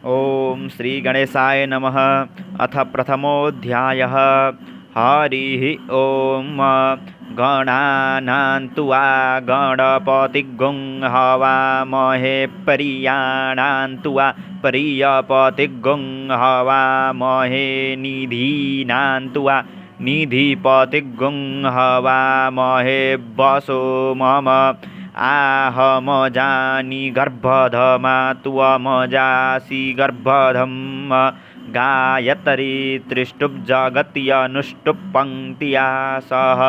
ओम श्री गणेशाय नमः। अथ प्रथमोऽध्यायः। हरिः ओम। गणानां त्वा गणपतिगुं हवामहे पर्याणां त्वा पर्यपतिगुं हवामहे निधीनां त्वा निधिपतिगुं हवामहे वसो मम आहमजानि गर्भधमा त्वमजासि गर्भधं गायत्री त्रिष्टुप् जगत्यनुष्टुप् पङ्क्त्या सह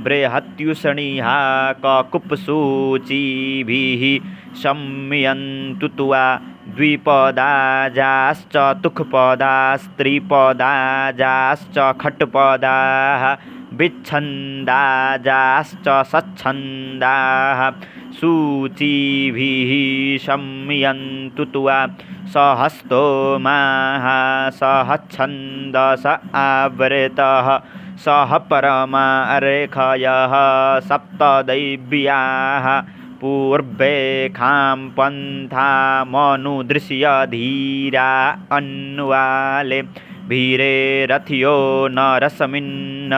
बृहत्युष्णिहा ककुप्सूचिभिः शम्यन्तु त्वा द्विपदाजाश्च तुक्पदास्त्रिपदाजाश्च खट्पदाः विच्छन्दाजाश्च सच्छन्दाः सूचिभिः शम्यन्तु त्वा सहस्तोमाः सहच्छन्दस आवृतः सह परमा रेखयः सप्तदैव्याः पूर्वे खां पन्थामनुदृश्य धीरा अन्वाले भीरे रथ्यो नरसमिन्न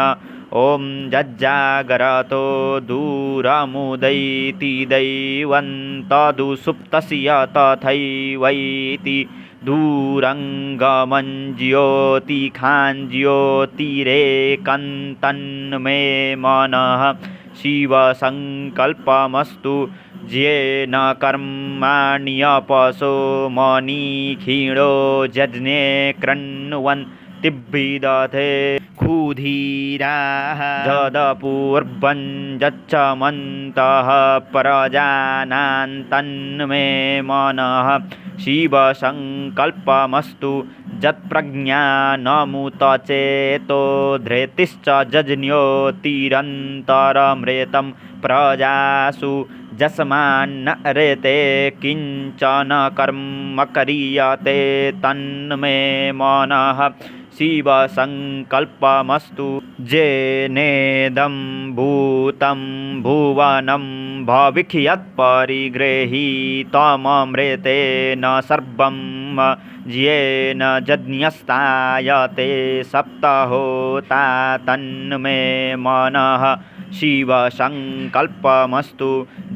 ॐ जज्जागरतो दूरमुदैति दैवन्तदुसुप्तस्य तथैवैति दूरङ्गमञ्ज्योतिखाञ्ज्योतिरेकन्तन्मे मनः शिवसङ्कल्पमस्तु येन कर्माण्यपशो मनीखिणो जज्ञे कृण्वन् तिब्बिदथे क्षुधीराः जदपूर्वं यच्चमन्तः प्रजानां तन्मे मनः शिवसङ्कल्पमस्तु यत्प्रज्ञानमुत चेतो धृतिश्च जज्ञोतिरन्तरमृतं प्रजासु यस्मान्न रेते किञ्चन कर्म क्रियते तन्मे मनः शिवसङ्कल्पमस्तु येनेदं भूतं भुवनं भविष्यत्परिगृहीतममृतेन सर्वं येन यज्ञस्तायते सप्तहोता तन्मे मनः शिवसङ्कल्पमस्तु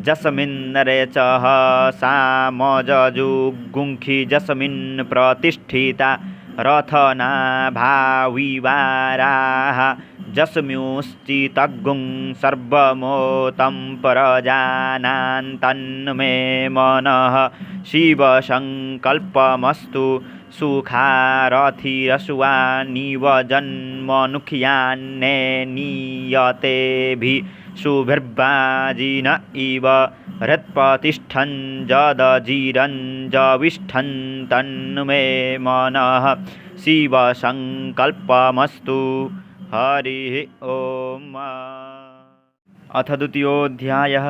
यस्मिन् रेचः सामजजुगुंखि यस्मिन् प्रतिष्ठिता रथनाभाविवाराः यस्मिंश्चित्तगुं सर्वमोतं प्रजानां तन्मे मनः शिवसङ्कल्पमस्तु सुखारथिरश्वानिव जन्मनुख्यान्ने नीयतेभिः शुभिर्वाजिन इव हृत्प्रतिष्ठं जदजिरञ्जविष्ठं तन्मे मनः शिवसङ्कल्पमस्तु। हरिः ओम। अथ द्वितीयोऽध्यायः।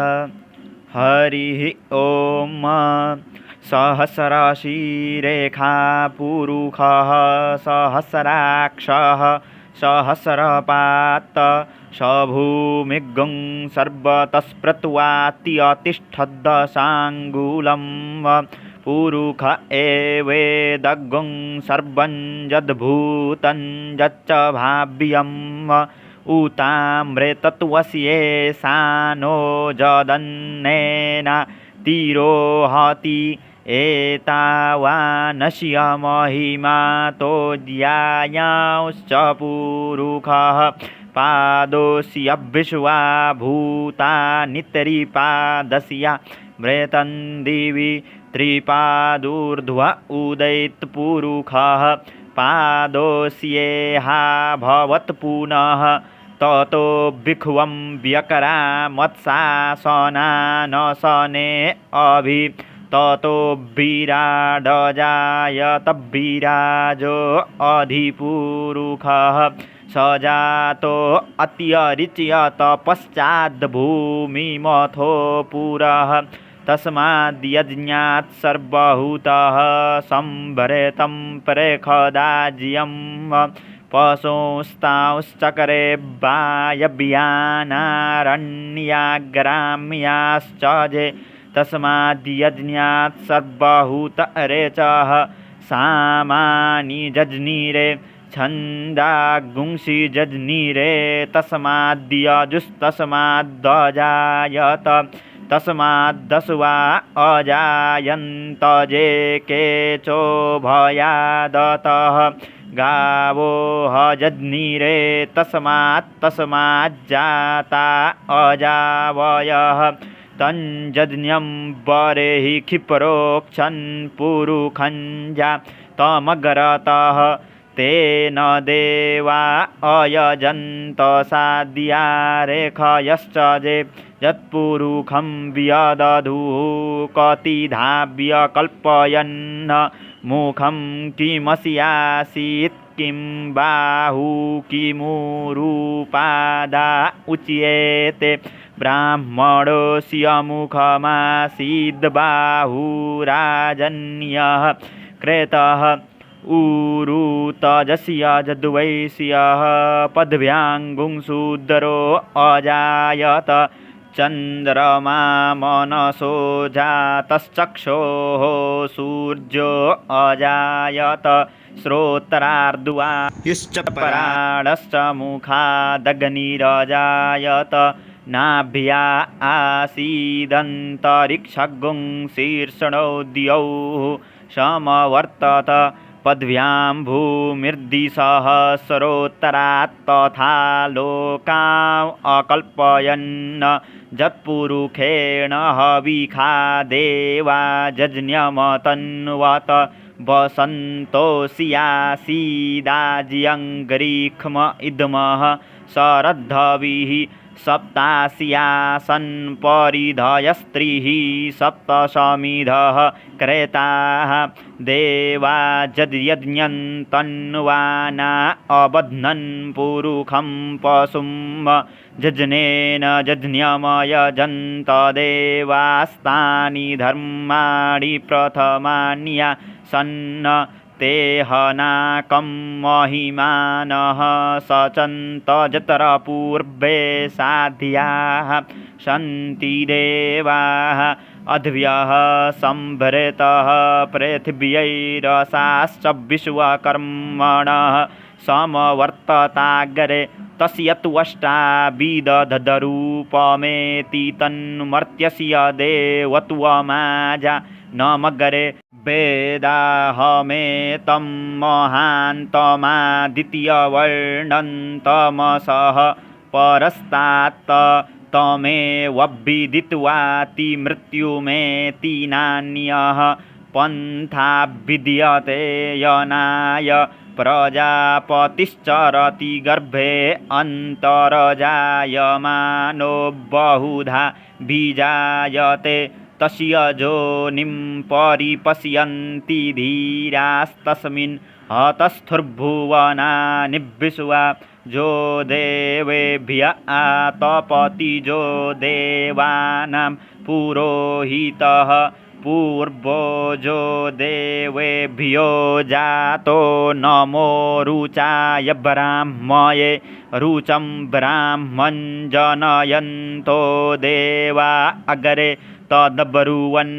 हरिः ओम। सहस्रशीरेखा पुरुषः सहस्राक्षः सहस्रपात् सभूमिगुं सर्वतस्प्रत्वात्यतिष्ठद्दशाङ्गुलं पुरुष एवेदगुं सर्वं यद्भूतं यच्च भाव्यम् उतामृतत्वस्येषानो जदन्नेन तिरोहति एतावानस्य महिमातो ज्यायांश्च पुरुषः पादोऽस्य विश्वा भूतानि त्रिपादस्य मृतं दिवि त्रिपादूर्ध्व उदयत्पुरुषः पादोऽस्येहा भवत् पुनः ततो भिक्ष्वं व्यकरामत्शासनानशने अभि ततो विराडजायत विराजो अधिपुरुषः स जातो अत्यरिच्यत पश्चाद्भूमिमथो पुरः तस्माद्यज्ञात् सर्वभूतः संभृतं प्रेखदाज्यं पशुंस्तांश्चक्रे वायव्यानारण्याग्राम्याश्च जे तस्माद्यज्ञात् सर्वभूत रेचः सामानि जज्ञिरे छन्दागुंसि जज्ञिरे तस्माद्यजुस्तस्माद्दजायत तस्माद्दस्वा अजायन्त जे केचोभयादतः गावो जज्ञिरे तस्माज्जाता अजावयः तञ्जज्ञं बरेहि क्षिप्रोक्षन् पुरुखञ्जा तमग्रतः तेन देवा अयजन्त साद्या रेखयश्च जे यत्पुरुखं व्यदधुः कतिधाव्य कल्पयन् मुखं किमस्यासीत् किं बाहु किमुरुपादा उच्येते ब्राह्मणस्य मुखमासीद्बाहुराजन्यः कृतः उरुतजस्य जद्वैश्यः पद्भ्याङ्गुंशूदरो अजायत चन्द्रमा मनसो जातश्चक्षोः सूर्यो अजायत श्रोत्रार्दुआ युश्च पराणश्च मुखादग्निरजायत नाभ्या आसीदन्तरिक्षगुं शीर्षणो द्यौः समवर्तत पद्भ्यां भूमिर्दिसहस्रोत्तरात् तथा लोकाम् अकल्पयन् जत्पुरुषेण हविखा देवा जज्ञमतन्वत वसन्तोऽस्यासीदाज्यङ्गरीक्ष्म इद्मः शरद्धविः सप्तास्यासन् परिधयस्त्रिः सप्तशमिधः क्रेताः देवा यद्यज्ञन्तन्वाना अबध्नन् पुरुखं पशुं जज्ञेन जज्ञमयजन्त देवास्तानि धर्माणि प्रथमान्या सन्न तेहनाकं महिमानः सचन्त जतरपूर्वे साध्याः सन्ति देवाः अध्व्यः संभृतः पृथिव्यैरसाश्च विश्वकर्मणः समवर्तताग्रे तस्य त्वष्टा विदधरूपमेति तन्मर्त्यस्य देवत्वमाजा नमग्रे वेदाहमेतं महान्तमादित्यवर्णन्तमसः परस्तात् तमेवभिदित्वाति मृत्युमेति नान्यः पन्था विद्यते यनाय प्रजापतिश्चरति गर्भे अन्तर्जायमानो बहुधा बीजायते तस्य योनिं परिपश्यन्ति धीरास्तस्मिन् हतस्थुर्भुवनानि विश्वा जो देवेभ्य आतपति जो देवानां पुरोहितः पूर्वो जो देवेभ्यो जातो नमो रुचाय ब्राह्मये रुचं ब्राह्मं जनयन्तो देवा अग्रे तद्ब्रुवन्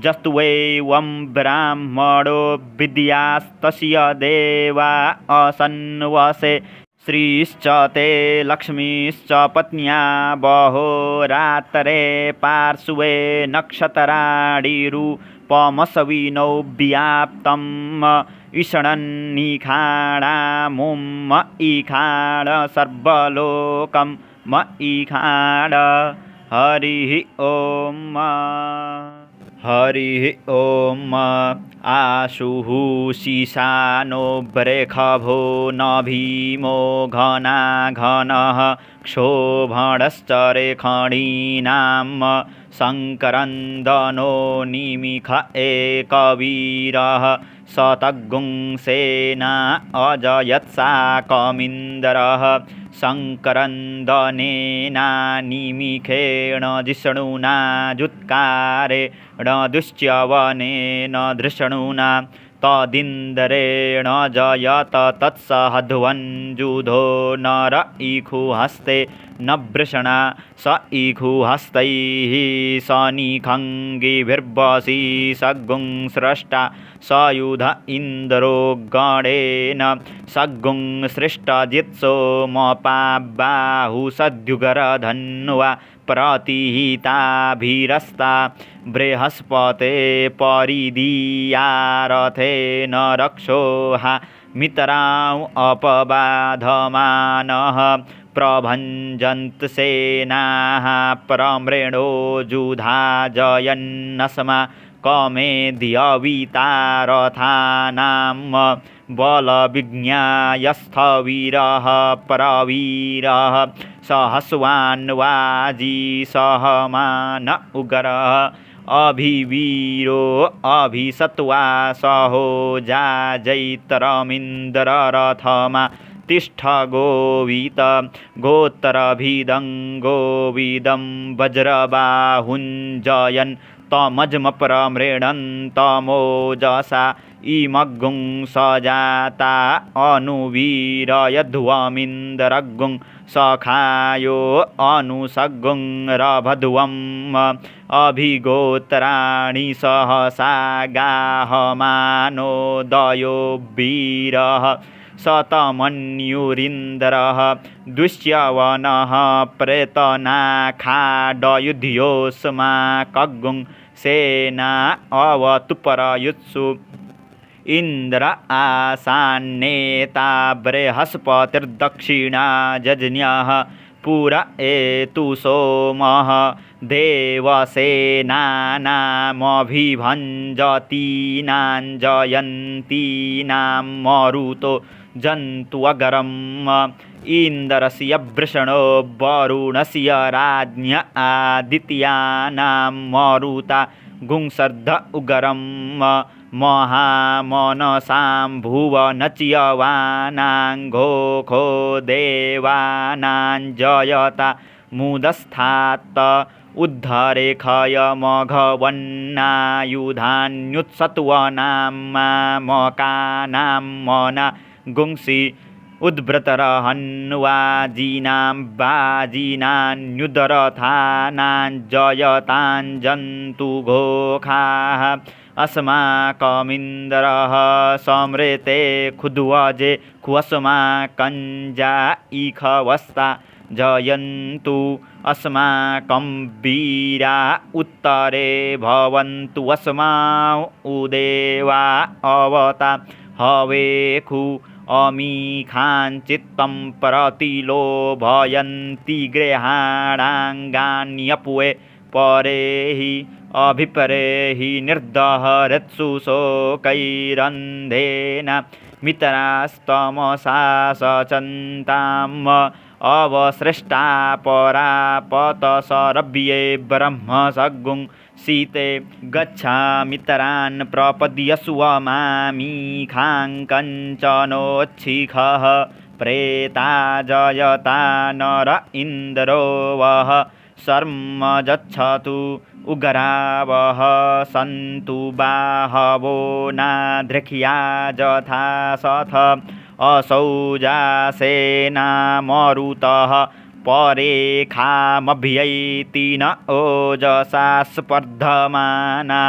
जस्त्वेवं ब्राह्मणो विद्यास्तस्य देवा असन्वसे श्रीश्च ते लक्ष्मीश्च पत्न्या बहोरात्रे पार्श्वे नक्षत्राणिरूपमसविनो व्याप्तं ईषणन्निखाणामुं ईखाण सर्वलोकं ईखाण हरिः ॐ हरिः ॐ आशुः शीशानो वृषभो न भीमो घनाघनः क्षोभणश्च रेखणीनां शङ्करन्दनो निमिष एकवीरः शतगुंसेना अजयत्साकमिन्द्रः शङ्करन्दनेना निमिषेण जिष्णुना जुत्कारेण दुश्च्यवनेन धृष्णुना तदिन्द्रेण जयत तत्सहध्वञ्जुधो नर इखुहस्ते न वृषणा स इखुहस्तैः सनिखङ्गिभिर्वशी सगुं स्रष्टा सयुध इन्द्रो गणेन सग्गुं सृष्टजित्सो मपाबाहु सद्युगरधन्वा प्रतिहिताभिरस्ता बृहस्पते परिदीयारथेन रक्षोहा मित्रां अपबाधमानः प्रभञ्जन्त सेनाः प्रमृणो जुधा जयन्नस्मा कमेद्यवितारथानां बलविज्ञायस्थवीरः परवीरः सहस्वान्वाजी सहमान उग्रः अभिवीरो अभिसत्वा सहोजा जैतरमिन्द्ररथमा तिष्ठ गोवित गोत्तरभिदङ्गोविदं वज्रबाहुञ्जयन् तमज्मप्रमृणन्तमोजसा इमग्गुं सजाता अनुवीरयध्वमिन्द्रग्गुं सखायो अनुसग्गुं रभध्वम् अभिगोत्राणि सहसा गाहमानोदयो वीरः शतमन्युरिन्द्रः दुष्यवनः प्रेतनाखाडयुध्योऽस्माकग्गुं सेना अवतुपरयुत्सु इन्द्र आसान्नेता बृहस्पतिर्दक्षिणा जज्ञः पुर एतु सोमः देवसेनानामभिभञ्जतीनां जयन्तीनां मरुतो जन्तुअगरम् इन्द्रस्य वृषणो वरुणस्य राज्ञ आदित्यानां मरुता गुंसर्ध उगरम् महामनसां भुवनच्यवानां घोखो देवानां जयता मुदस्थात् उद्धरेखयमघवन्नायुधान्युत्सत्वनां मामकानां मना गुंसि उद्भ्रतरहन्वाजीनां बाजीनान्युदरथानां जयतां जन्तुघोखाः अस्माकमिन्द्रः समृते खुद्वजे खुअस्माकञ्जा इखवस्ता जयन्तु अस्माकं वीरा उत्तरे भवन्तु अस्माउ उदेवा अवता हवेखु अमीखाञ्चित्तं प्रतिलोभयन्ति गृहाणाङ्गान्यपुए परेहि अभिपरेहि निर्दहरत्सु शोकैरन्धेन मित्रास्तमसा सचन्ताम् अवसृष्टा परापतसरव्ये ब्रह्मसग्गुं सीते गच्छामितरान् प्रपद्यस्वमामीखां कञ्चनोच्छिखः प्रेता जयता नर इन्द्रो वः शर्म गच्छतु उग्रावः सन्तु बाहवो नादृख्या जथा सथ असौजासेना मरुतः परेखामभ्यैति न ओजसा स्पर्धमाना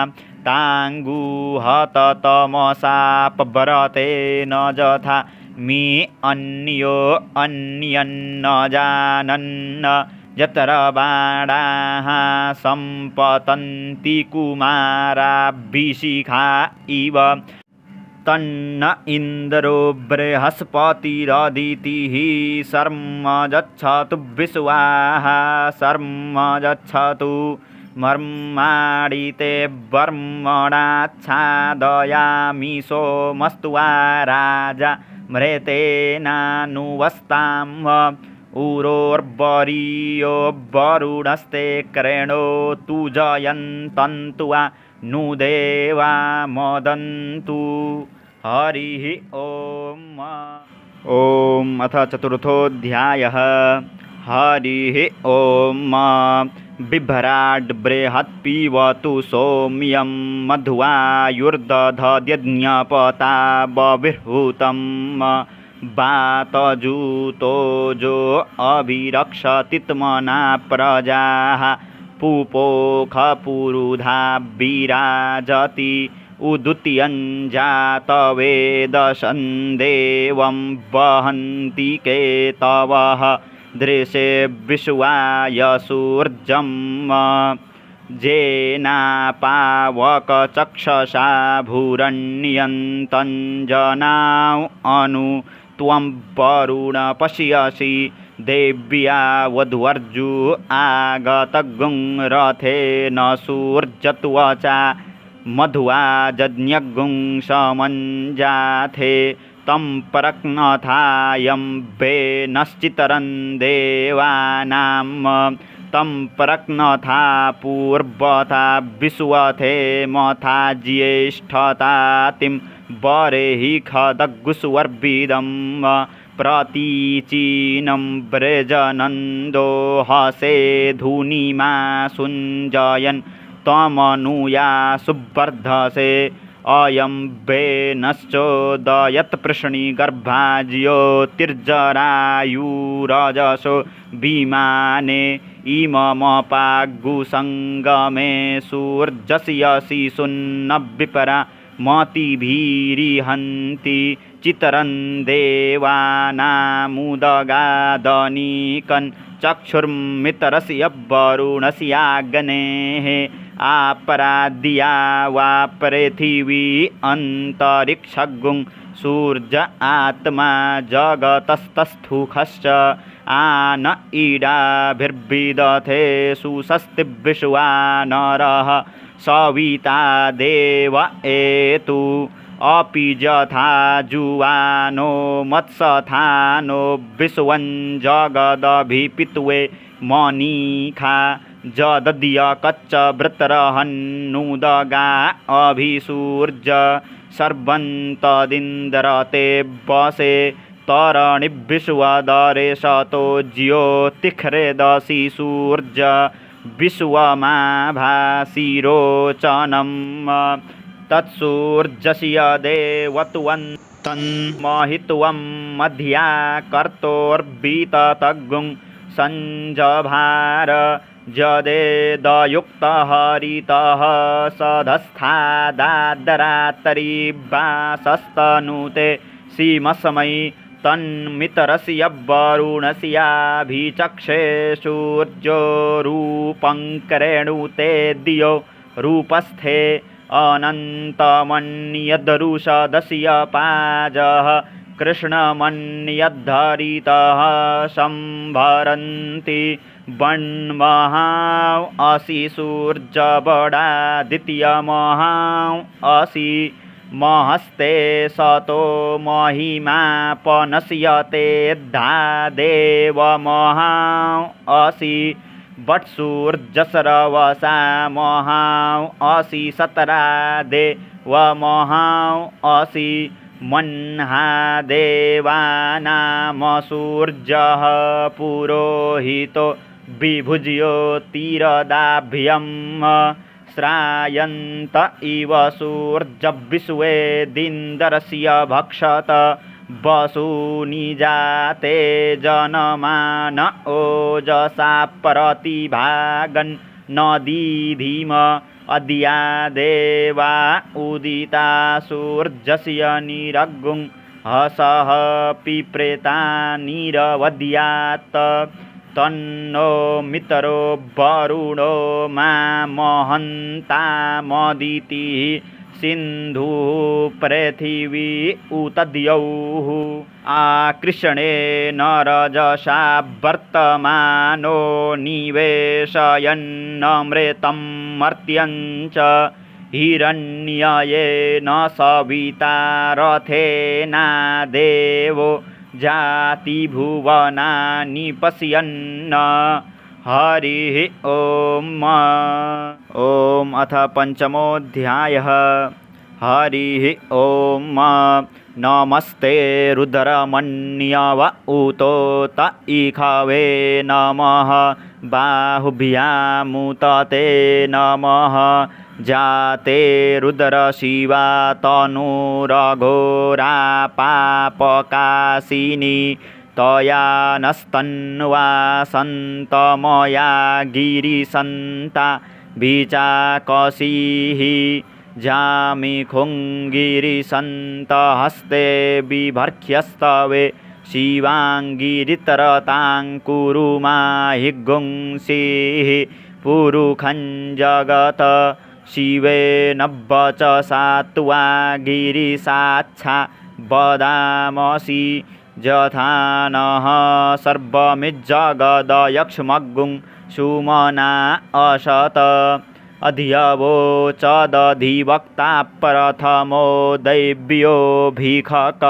ताङ्गुहततमसापव्रते न जथा मे अन्यो अन्यन्न जानन् यत्र बाणाः सम्पतन्ति कुमाराभिशिखा इव तन्न इन्द्रो बृहस्पतिरदितिः शर्म गच्छतु विश्वाः शर्म गच्छतु मर्माडिते वर्मणाच्छादयामि सोमस्त्वा राजा मृतेनानुवस्ताम् उरोर्वरीयो वरुणस्ते कृणोतु जयन्तन्त्वा नु देवा मोदन्तु। हरिः ॐ। अथ चतुर्थोऽध्यायः। हरिः ॐ। बिभ्राट् बृहत् पीबतु सौम्यं मध्वायुर्दधद्यज्ञपता बविर्हूतं वातजूतो जो अभिरक्षतित्मना प्रजाः पुपोख पुरुधा विराजति उदुत्यञ्जातवेदशं देवं वहन्ति केतवः दृशे विश्वाय सूर्यम् जेनापावकचक्षसा भूरण्यन्तञ्जनां अनु त्वं वरुण पश्यसि देव्या वध्वर्जु आगतगुं रथेन सूर्यत्वचा मध्वा जज्ञगुं समञ्जाथे तं परक्नथायं वेनश्चितरं देवानां तं परक्नथा पूर्वथा विश्वथे मथा ज्येष्ठतातिं बरेहि खदग्गुस्वर्विदं प्रतीचीनं व्रजनन्दो हसे धूनिमा सुञ्जयन् त्वमनुया सुवर्धसे अयं वेनश्चोदयत्पृश्निगर्भा ज्योतिर्जरायुरजसो विमाने इममपाग्गुसङ्गमे सूर्यस्य सुन्न विपरा मतिभिरिहन्ति चितरं देवानामुदगादनीकन् चक्षुर्मितरस्य वरुणस्याग्नेः आपराद्या वा पृथिवी अन्तरिक्षगुं सूर्य आत्मा जगतस्तस्थुखश्च आन इडाभिर्विदथे सुषस्तिविश्वा नरः सविता देव एतु अपि यथा जुवानो मत्सथानो विश्वं जगदभिपित्वे मनीखा जदद्यकच्च वृत्रहन्नुदगा अभिसूर्य सर्वं तदिन्द्रते वसे तरणिविश्वदरे शतो ज्योतिःहृदसि सूर्य विश्वमाभासिरोचनं तत्सूर्यस्य देवत्वं तन्महित्वं मध्या कर्तोर्विततगुं सञ्जभार जदेदयुक्तः हरितः सधस्थादादरात्रिवासस्तनुते सीमस्मै तन्मितरस्य वरुणस्याभिचक्षे सूर्यो रूपं करेणुते दियो रूपस्थे अनन्तमन्यदरुषदस्य पाजः कृष्णमन्यद्धरितः संभरन्ति वन्महां असि सूर्यबडादित्यमहां असि महस्ते सतो महिमापनस्यते धा देवमहां असि वत्सूर्यस्रवसा महां असि सतरा देवमहां असि मह्ना देवानामसूर्यः पुरोहितो विभुज्योतिरदाभ्यं श्रायन्त इव सूर्यविश्वेदिन्दरस्य भक्षत वसूनि जाते जनमान ओजसा प्रतिभागन् नदीधिम अद्या देवा उदिता सूर्यस्य निरग्गुं हसः पिप्रेता निरवद्यात् तन्नो मितरो वरुणो मामहन्तामदितिः सिन्धुः पृथिवी उत द्यौः आकृष्णेन रजसा वर्तमानो निवेशयन्नमृतं मर्त्यं च हिरण्ययेन सविता रथेना देवो जातिभुवनानि पश्यन् हरिः ॐ अथ पञ्चमोऽध्यायः हरिः ॐ नमस्ते रुद्रमन्यव उतोत इखवे नमः बाहुभ्यामुत ते नमः जाते रुद्रशिवा तनुरघोरा पापकाशिनी तया नस्तन्वा सन्तमया गिरिसन्ता बीजाकसीः जामिखुङ्गिरिसन्तहस्ते बिभर्ख्यस्तवे शिवाङ्गिरितरतां कुरु माहिगुंसीः पुरुखं जगत शिवेन वचसा त्वा गिरिसाच्छा वदामसि यथा नः सर्वमिज्जगदयक्ष्मग्गुं सुमना असत अधियवोचदधिवक्ता प्रथमो दैव्यो भिखक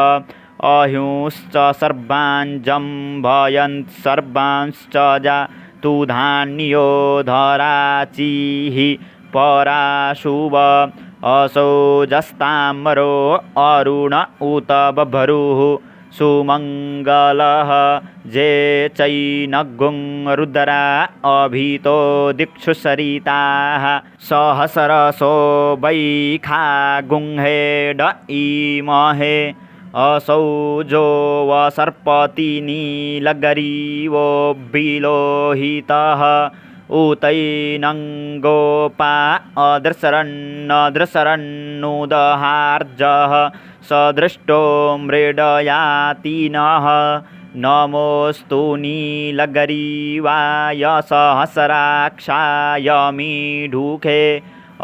अहिंश्च सर्वाञ्जम्भयन् सर्वांश्च जातु धान्यो धराचिः पराशुव असोजस्ताम्रो अरुण उत बभ्रुः सुमङ्गलः जे चैनगुं रुद्रा अभितो दिक्षु सरिताः सहस्रशो वैखागुंहेड इमहे असौजो वसर्पति नीलगरीवो विलोहितः उतैनं गोपा अदृसरन्नुदहार्जः सदृष्टो मृडयातिनः नमोऽस्तु नीलगरीवाय सहस्राक्षाय मीढुखे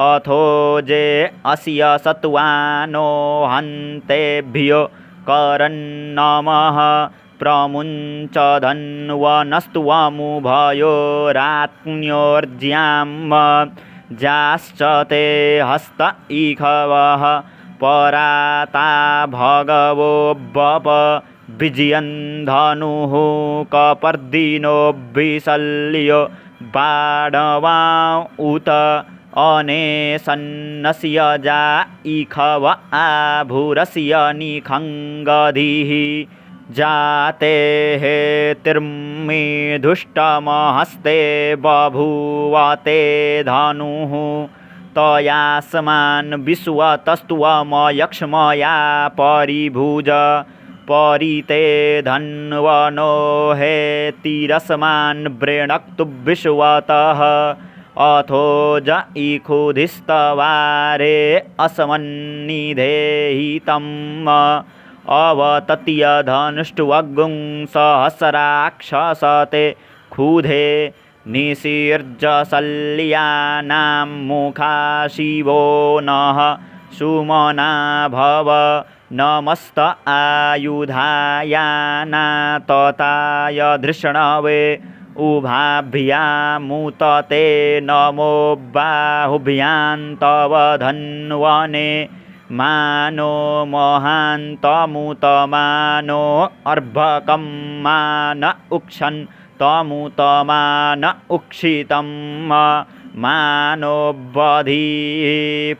अथो जे अस्य सत्वानो हन्तेभ्यो करन्नमः प्रमुञ्च धन्वनस्त्वमुभयोरात्म्योर्ज्यां जाश्च ते हस्त इखवः पराता भगवो बप विजयन् धनुः कपर्दिनो विशल्यो बाणवा उत अनेसन्नस्य जा इखव आभुरस्य निखङ्गधिः जाते हेतिर्मेधुष्टमहस्ते बभूवते धनुः तयास्मान् विश्वतस्त्वमयक्ष्मया परिभुज परिते धन्वनो हेतिरस्मान् वृणक्तु विश्वतः अथो ज इखुधिस्तवारे अस्मन्निधेहितम् अवतत्य धनुष्टुवग्गुं सहस्राक्षसते क्षुधे निसीर्जशल्यानां मुखा शिवो नः सुमना भव नमस्त आयुधायानातताय धृष्णवे उभाभ्यामुतते नमो बाहुभ्यां तव धन्वने मानो महान्तमुतमानो अर्भकं मान उक्षन् तमुतमान उक्षितं मानो बधी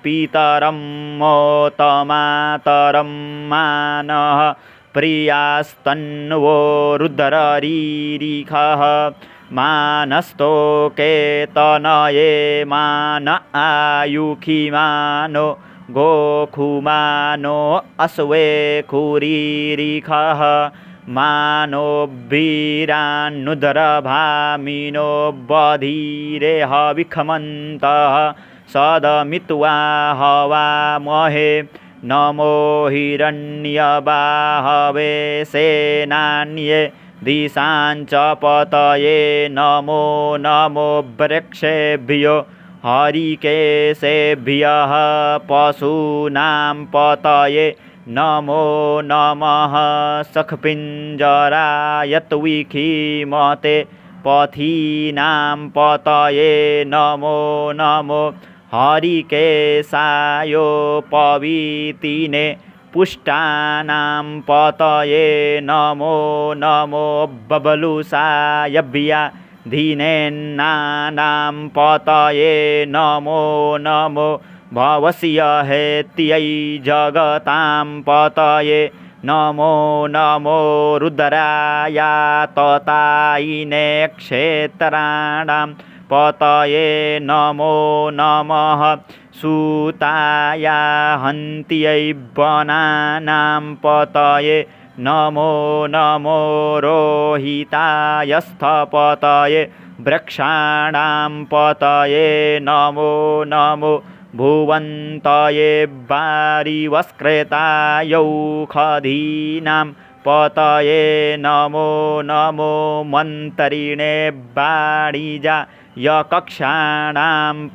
पितरं मोतमातरं मानः प्रियास्तन्वो रुद्ररीरिखः मानस्तोकेतनये मान आयुखिमानो गोखुमानो अश्वेखुरीरिखः मानो वीरान्नुदरभामिनो बधीरे हविखमन्तः सदमित्वा हवामहे नमो हिरण्यबाहवे सेनान्ये दिशाञ्च पतये नमो नमो वृक्षेभ्यो हरिकेशेभ्यः पशूनां पतये नमो नमः सखपिञ्जराय त्विखीमते पथीनां पतये नमो नमो हरिकेशायोपवीतिने पुष्टानां पतये नमो नमो बबलुषायभ्या धीनेन्नानां पतये नमो नमो भवस्य हेत्यै जगतां पतये नमो नमो रुद्राय ततायिने क्षेत्राणां पतये नमो नमः सूताय हन्त्यै वनानां पतये नमो नमो रोहितायस्थपतये वृक्षाणां पतये नमो नमो भुवन्तये वारिवस्कृतायौषधीनां पतये नमो नमो मन्तरिणे वाणिज्यकक्षाणां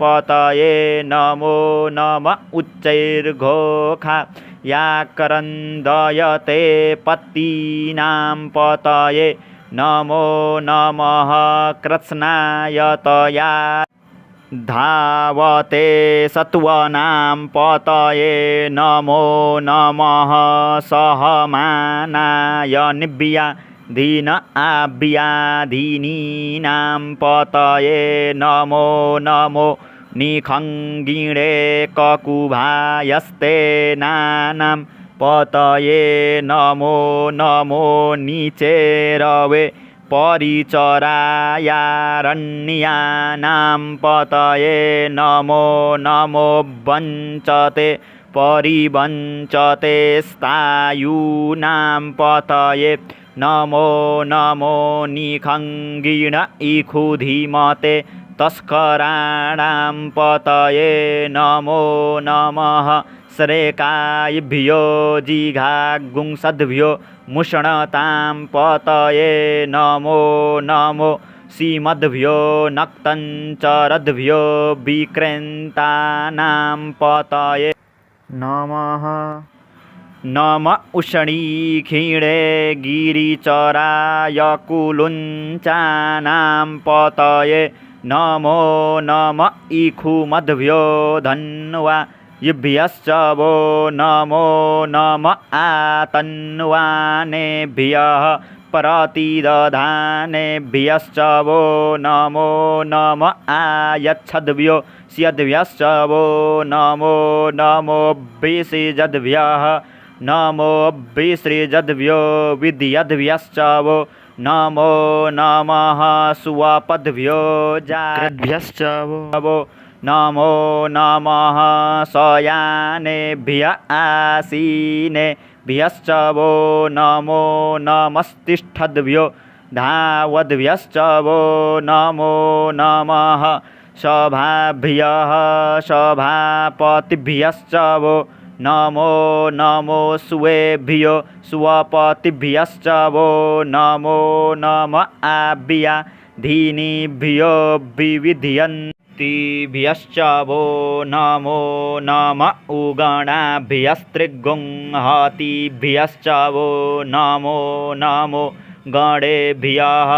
पतये नमो नम उच्चैर्घोषा याकरन्दयते पत्तीनां पतये नमो नमः कृत्स्नायतया धावते सत्त्वानां पतये नमो नमः सहमानाय निव्याधीन आव्याधीनीनां पतये नमो नमो निखङ्गिणे ककुभायस्ते नानां पतये नमो नमो नीचेरवे परिचरायारण्यानां पतये नमो नमो वञ्चते परिवञ्चते स्थायूनां पतये नमो नमो निखङ्गिण इखुधिमते तस्कराणां पतये नमो नमः श्रेकायभ्यो जिघागुंसद्भ्यो मुषणतां पतये नमो नमो सीमद्भ्यो नक्तञ्चरद्भ्यो विक्रेन्तानां पतये नमः नम उष्णीखिणे गिरिचरायकुलुञ्चानां पतये नमो नम इखुमद्भ्यो धन्वा युभ्यश्च वो नमो नम आतन्वानेभ्यः प्रतिदधानेभ्यश्च वो नमो नम आयच्छद्भ्यो स्यद्भ्यश्च वो नमो नमो विसृजद्भ्यः नमो विसृजद्भ्यो विद्यद्भ्यश्च वो नमो नमः स्वपद्भ्यो जाग्रद्भ्यश्च वो नमो नमः शयानेभ्य आसीनेभ्यश्च वो नमो नमस्तिष्ठद्भ्यो धावद्भ्यश्च वो नमो नमः सभाभ्यः सभापतिभ्यश्च वो नमो नमो स्वेभ्यो स्वपतिभ्यश्च वो नमो नम आव्याधीनीभ्यो विविधयन्तिभ्यश्च वो नमो नम उगणाभ्यस्त्रिगुंहतिभ्यश्च वो नमो नमो गणेभ्यः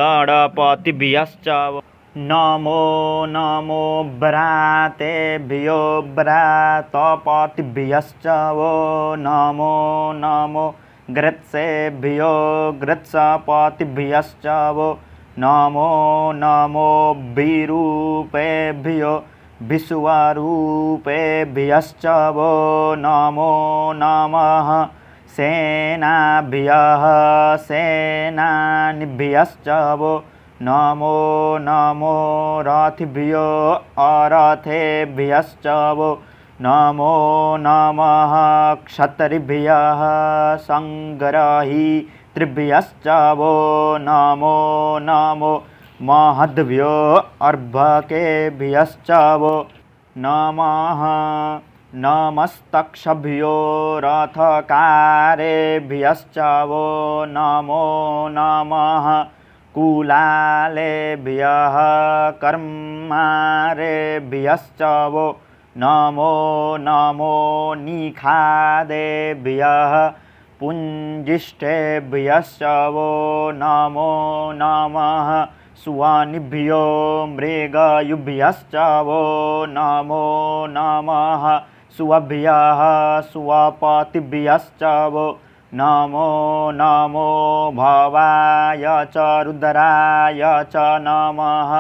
गणपतिभ्यश्च वो नमो नमो व्रातेभ्यो व्रातपतिभ्यश्च वो नमो नमो गृत्सेभ्यो गृत्सपतिभ्यश्च वो नमो नमो विरूपेभ्यो विश्वरूपेभ्यश्च वो नमो नमः सेनाभ्यः सेनानिभ्यश्च वो नमो नमो रथिभ्यो अरथेभ्यश्च वो नमो नमः क्षत्रिभ्यः संग्रहीतृभ्यश्च वो नमो नमो महद्भ्यो अर्भकेभ्यश्च वो नमः नमस्तक्षभ्यो रथकारेभ्यश्च वो नमो नमः कुलालेभ्यः कर्मारेभ्यश्च वो नमो नमो निखादेभ्यः पुञ्जिष्ठेभ्यश्च वो नमो नमः स्वानिभ्यो मृगयुभ्यश्च वो नमो नमः स्वभ्यः स्वपतिभ्यश्च वो नमो नमो भवाय च रुद्राय च नमः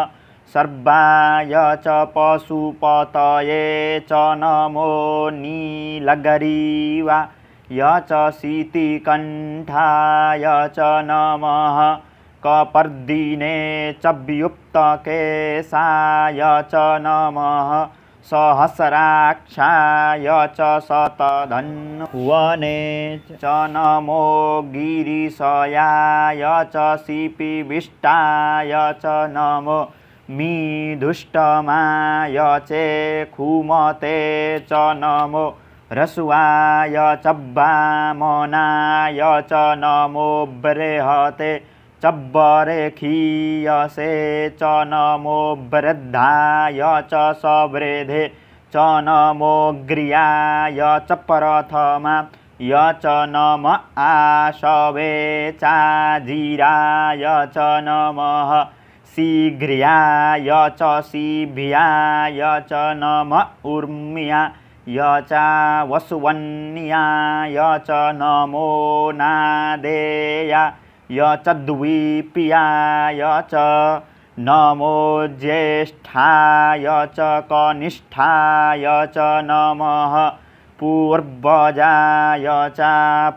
सर्वाय च पशुपतये च नमो नीलग्रीवाय च शीतिकण्ठाय च नमः कपर्दिने च व्युक्तकेशाय च नमः सहस्राक्षाय च शतधन्वने च नमो गिरिशयाय च शिपिविष्टाय च नमो मीधुष्टमाय चेखुमते च नमो ह्रस्वाय चब्बामनाय च नमो बृहते चब्बरेखीयसे च नमो वृद्धाय च सवृधे च नमो ग्रियाय च प्रथमा य च नम आशवे चाजिराय च नमः शीघ्र्याय च शिभ्याय च नम ऊर्म्या य च वसुवन्याय च नमो नादेया य च द्वीप्याय च नमो ज्येष्ठाय च कनिष्ठाय च नमः पूर्वजाय च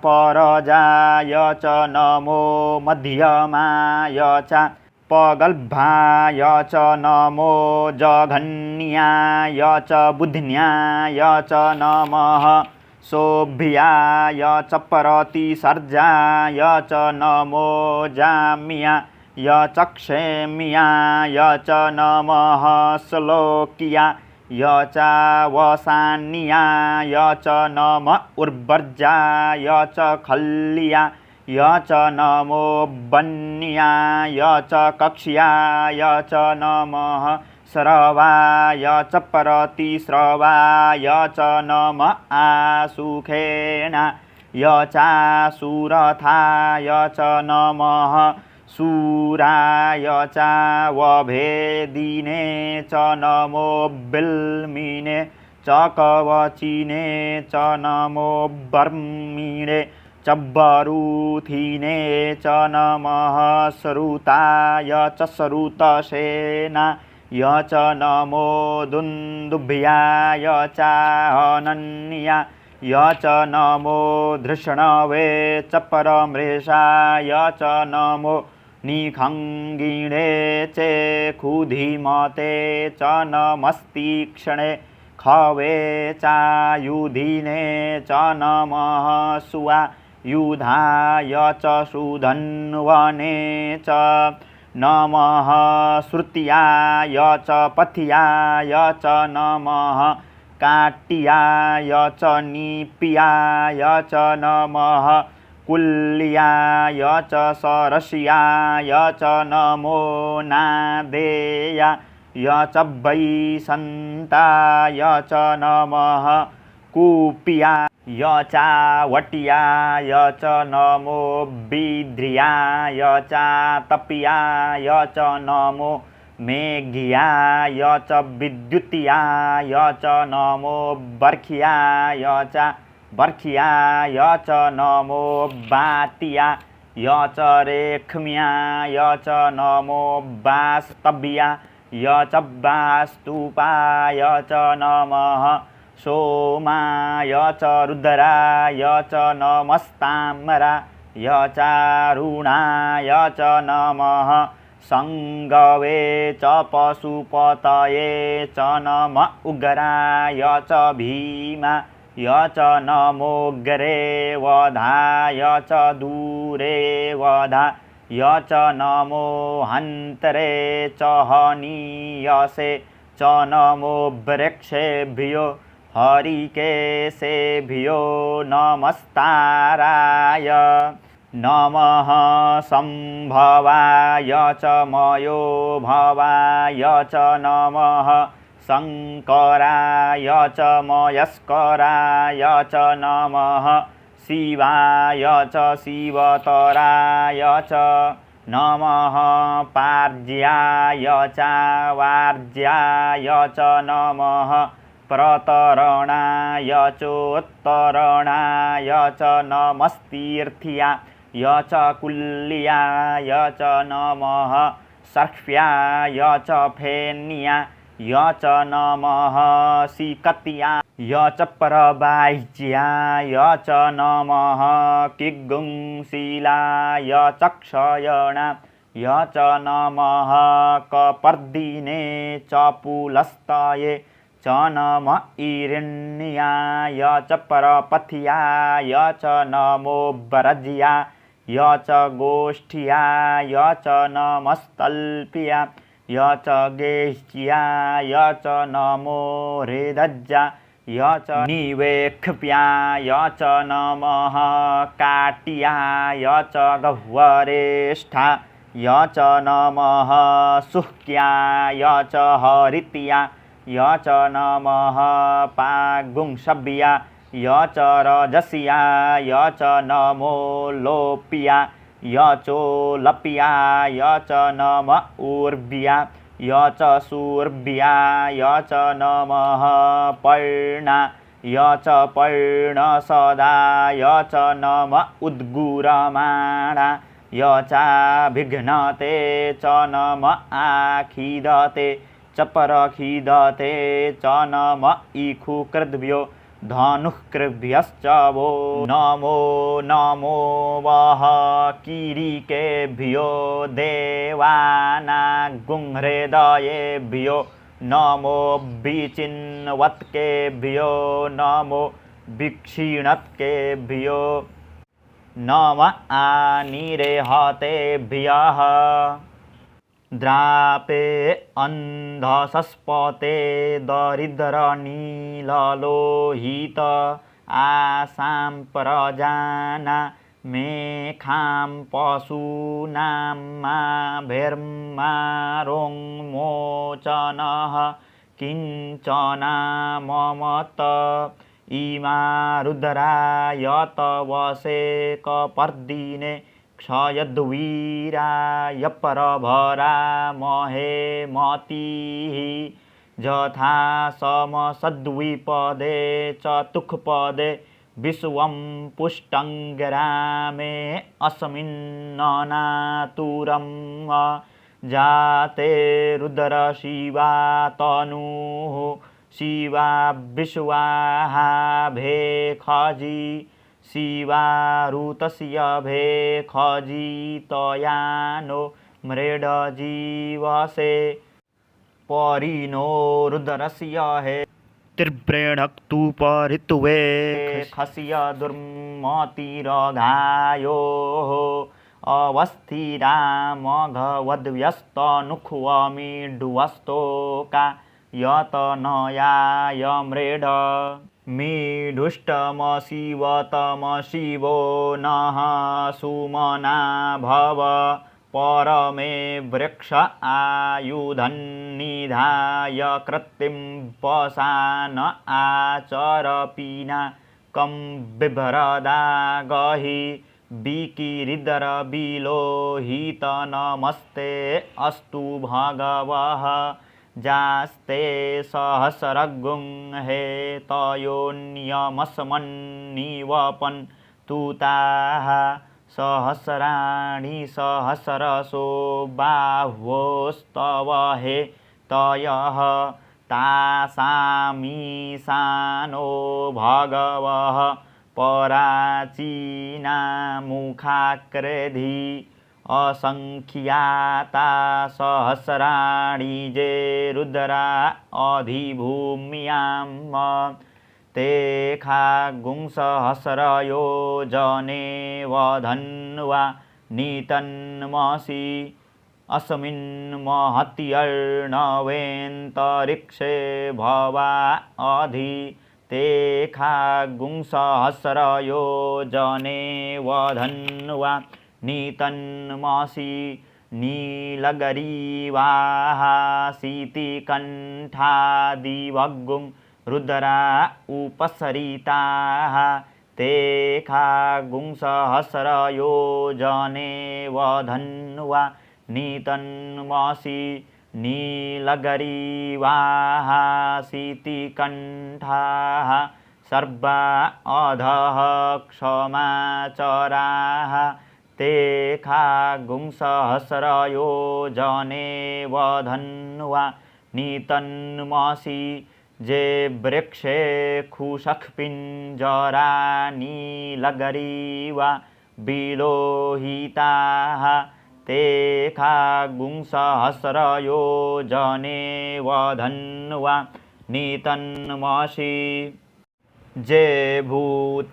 परजाय च नमो मध्यमाय च पगल्भाय च नमो जघन्याय च बुध्न्याय च नमः शोभ्याय च प्रतिसर्जाय च नमो जाम्याय च क्षेम्याय च नमः श्लोक्याय च वसान्याय च नम उर्वर्जाय च खल्याय च नमो वन्याय च कक्ष्याय च नमः श्रवाय च प्रतिश्रवाय च नम आसुखेनाय चासुरथाय च नमः शूराय च वभेदिने च नमो बिल्मिने च कवचिने च नमो बर्मिणे च बरूथिने च नमः श्रुताय च श्रुतसेनाय च नमो दुन्दुभ्याय च अनन्याय च नमो धृष्णवे च परमृषाय च नमो निखङ्गिणे चेखुधिमते च नमस्तीक्ष्णे खवे चायुधिने च नमः सुवायुधाय च सुधन्वने च नमः श्रुत्याय च पथ्याय च नमः काट्याय च निप्याय च नमः कुल्याय च सरस्याय च नमो नादेयाय च वैसन्ताय च नमः कूप्याय च वट्याय च नमो विध्र्याय च तप्याय च नमो मेघ्याय च विद्युत्याय च नमो बर्ख्याय च बर्ख्याय च नमो वात्याय च रेक्ष्म्याय च नमो वास्तव्याय च वास्तुपाय च नमः सोमाय च रुद्राय च नमस्ताम्राय च रुणाय च नमः संगवे च पशुपतये च नम उग्राय च भीमाय च नमोग्रे वधाय च दूरे वधाय च नमो हन्तरे च हनीयसे च नमो वृक्षेभ्यो हरिकेशेभ्यो नमस्ताराय नमः सम्भवाय च मयो भवाय च नमः शङ्कराय च मयस्कराय च नमः शिवाय च शिवतराय च नमः पार्ज्याय च वार्ज्याय च नमः प्रतरणाय चोत्तरणाय च नमस्तीर्थ्याय च कुल्याय च नमः सर्फ्याय च फेन्याय च नमः सिकत्याय च परवाह्याय च नमः किग्गुंशीलाय च क्षयणाय च नमः कपर्दिने च पुलस्ताये च नम ईरिण्याय च परपथ्याय च नमो वरज्याय च गोष्ठ्याय च नमस्तल्प्याय य च गेष्ट्या य च नमो हृदज्जा य च निवेक्ष्या य च नमः काट्या य च गह्वरेष्ठा य च नमः सुह्क्या य च हरित्या य च नमः पागुंशव्या य च रजस्या य च नमो लोप्या य चोलप्या य च नम ऊर्व्या य च सूर्व्या य च नमः पर्णा य च पर्णसदा य च नम उद्गुरमाणा य चाभिघ्नते च नम आखिदते चपरखिदते च नम इखुकृद्भ्यो धनुःकृभ्यश्च वो नमो नमो वः कीरिकेभ्यो देवानागुंहृदयेभ्यो नमो विचिन्वत्केभ्यो नमो विक्षिणत्केभ्यो नम आनिरेहतेभ्यः द्रापे अन्धसस्पते दरिद्रनीललोहित आसां प्रजाना मेखां पशूनां माभिर्मारोङ्मोचनः किञ्चना ममत इमा रुद्राय तवसे कपर्दिने क्षयद्वीराय परभरा महे मतिः यथा समसद्विपदे चतुःपदे विश्वं पुष्टङ्ग्रामे अस्मिन्ननातुरं जाते रुद्रशिवा तनुः शिवा विश्वाहा भेखजी शिवारुतस्य भेखजितयानो मृडजीवसे परिनो रुद्रस्य हे त्रिप्रेणक्तु परित्वे खस्य दुर्मतिरघायोः अवस्थिरा मघवद्व्यस्तनुख्वमीड्वस्तोका यतनयाय मृड मीढुष्टमशिवतमशिवो नः सुमना भव परमे वृक्ष आयुधन्निधाय कृत्तिं पशान आचरपीना कं बिभ्रदागहि विकिरिदरविलोहित नमस्ते अस्तु भगवः जास्ते सहस्रगुं हेतयोन्यमस्मन्निवपन् तुताः सहस्राणि सहस्रशो बाह्वोस्तव हे तयः तासामीशानो भगवः पराचीना मुखाकृधि असंख्याता सहस्राणि जे रुद्रा अधिभूम्यां ते खागुंसहस्रयो जने वधन्वा नितन्मसि अस्मिन् महत्यर्णवेन्तरिक्षे भवा अधि ते खागुंसहस्रयो जने वधन्वा नितन्मसि नीलगरीवाः शीतिकण्ठादिवग्गुं रुद्रा उपसरिताः ते खागुंसहस्रयो जने वधन्वा नितन्मसि नीलगरीवाः शीतिकण्ठाः सर्वा अधः क्षमाचराः ते खागुंसहस्रयो जने वधन्वा नितन्मसि जे वृक्षे खुशक्पिञ्जरा नीलगरीवा विलोहिताः ते खागुंसहस्रयो जने वधन्वा नितन्मसि जे भूतानामधिपतयो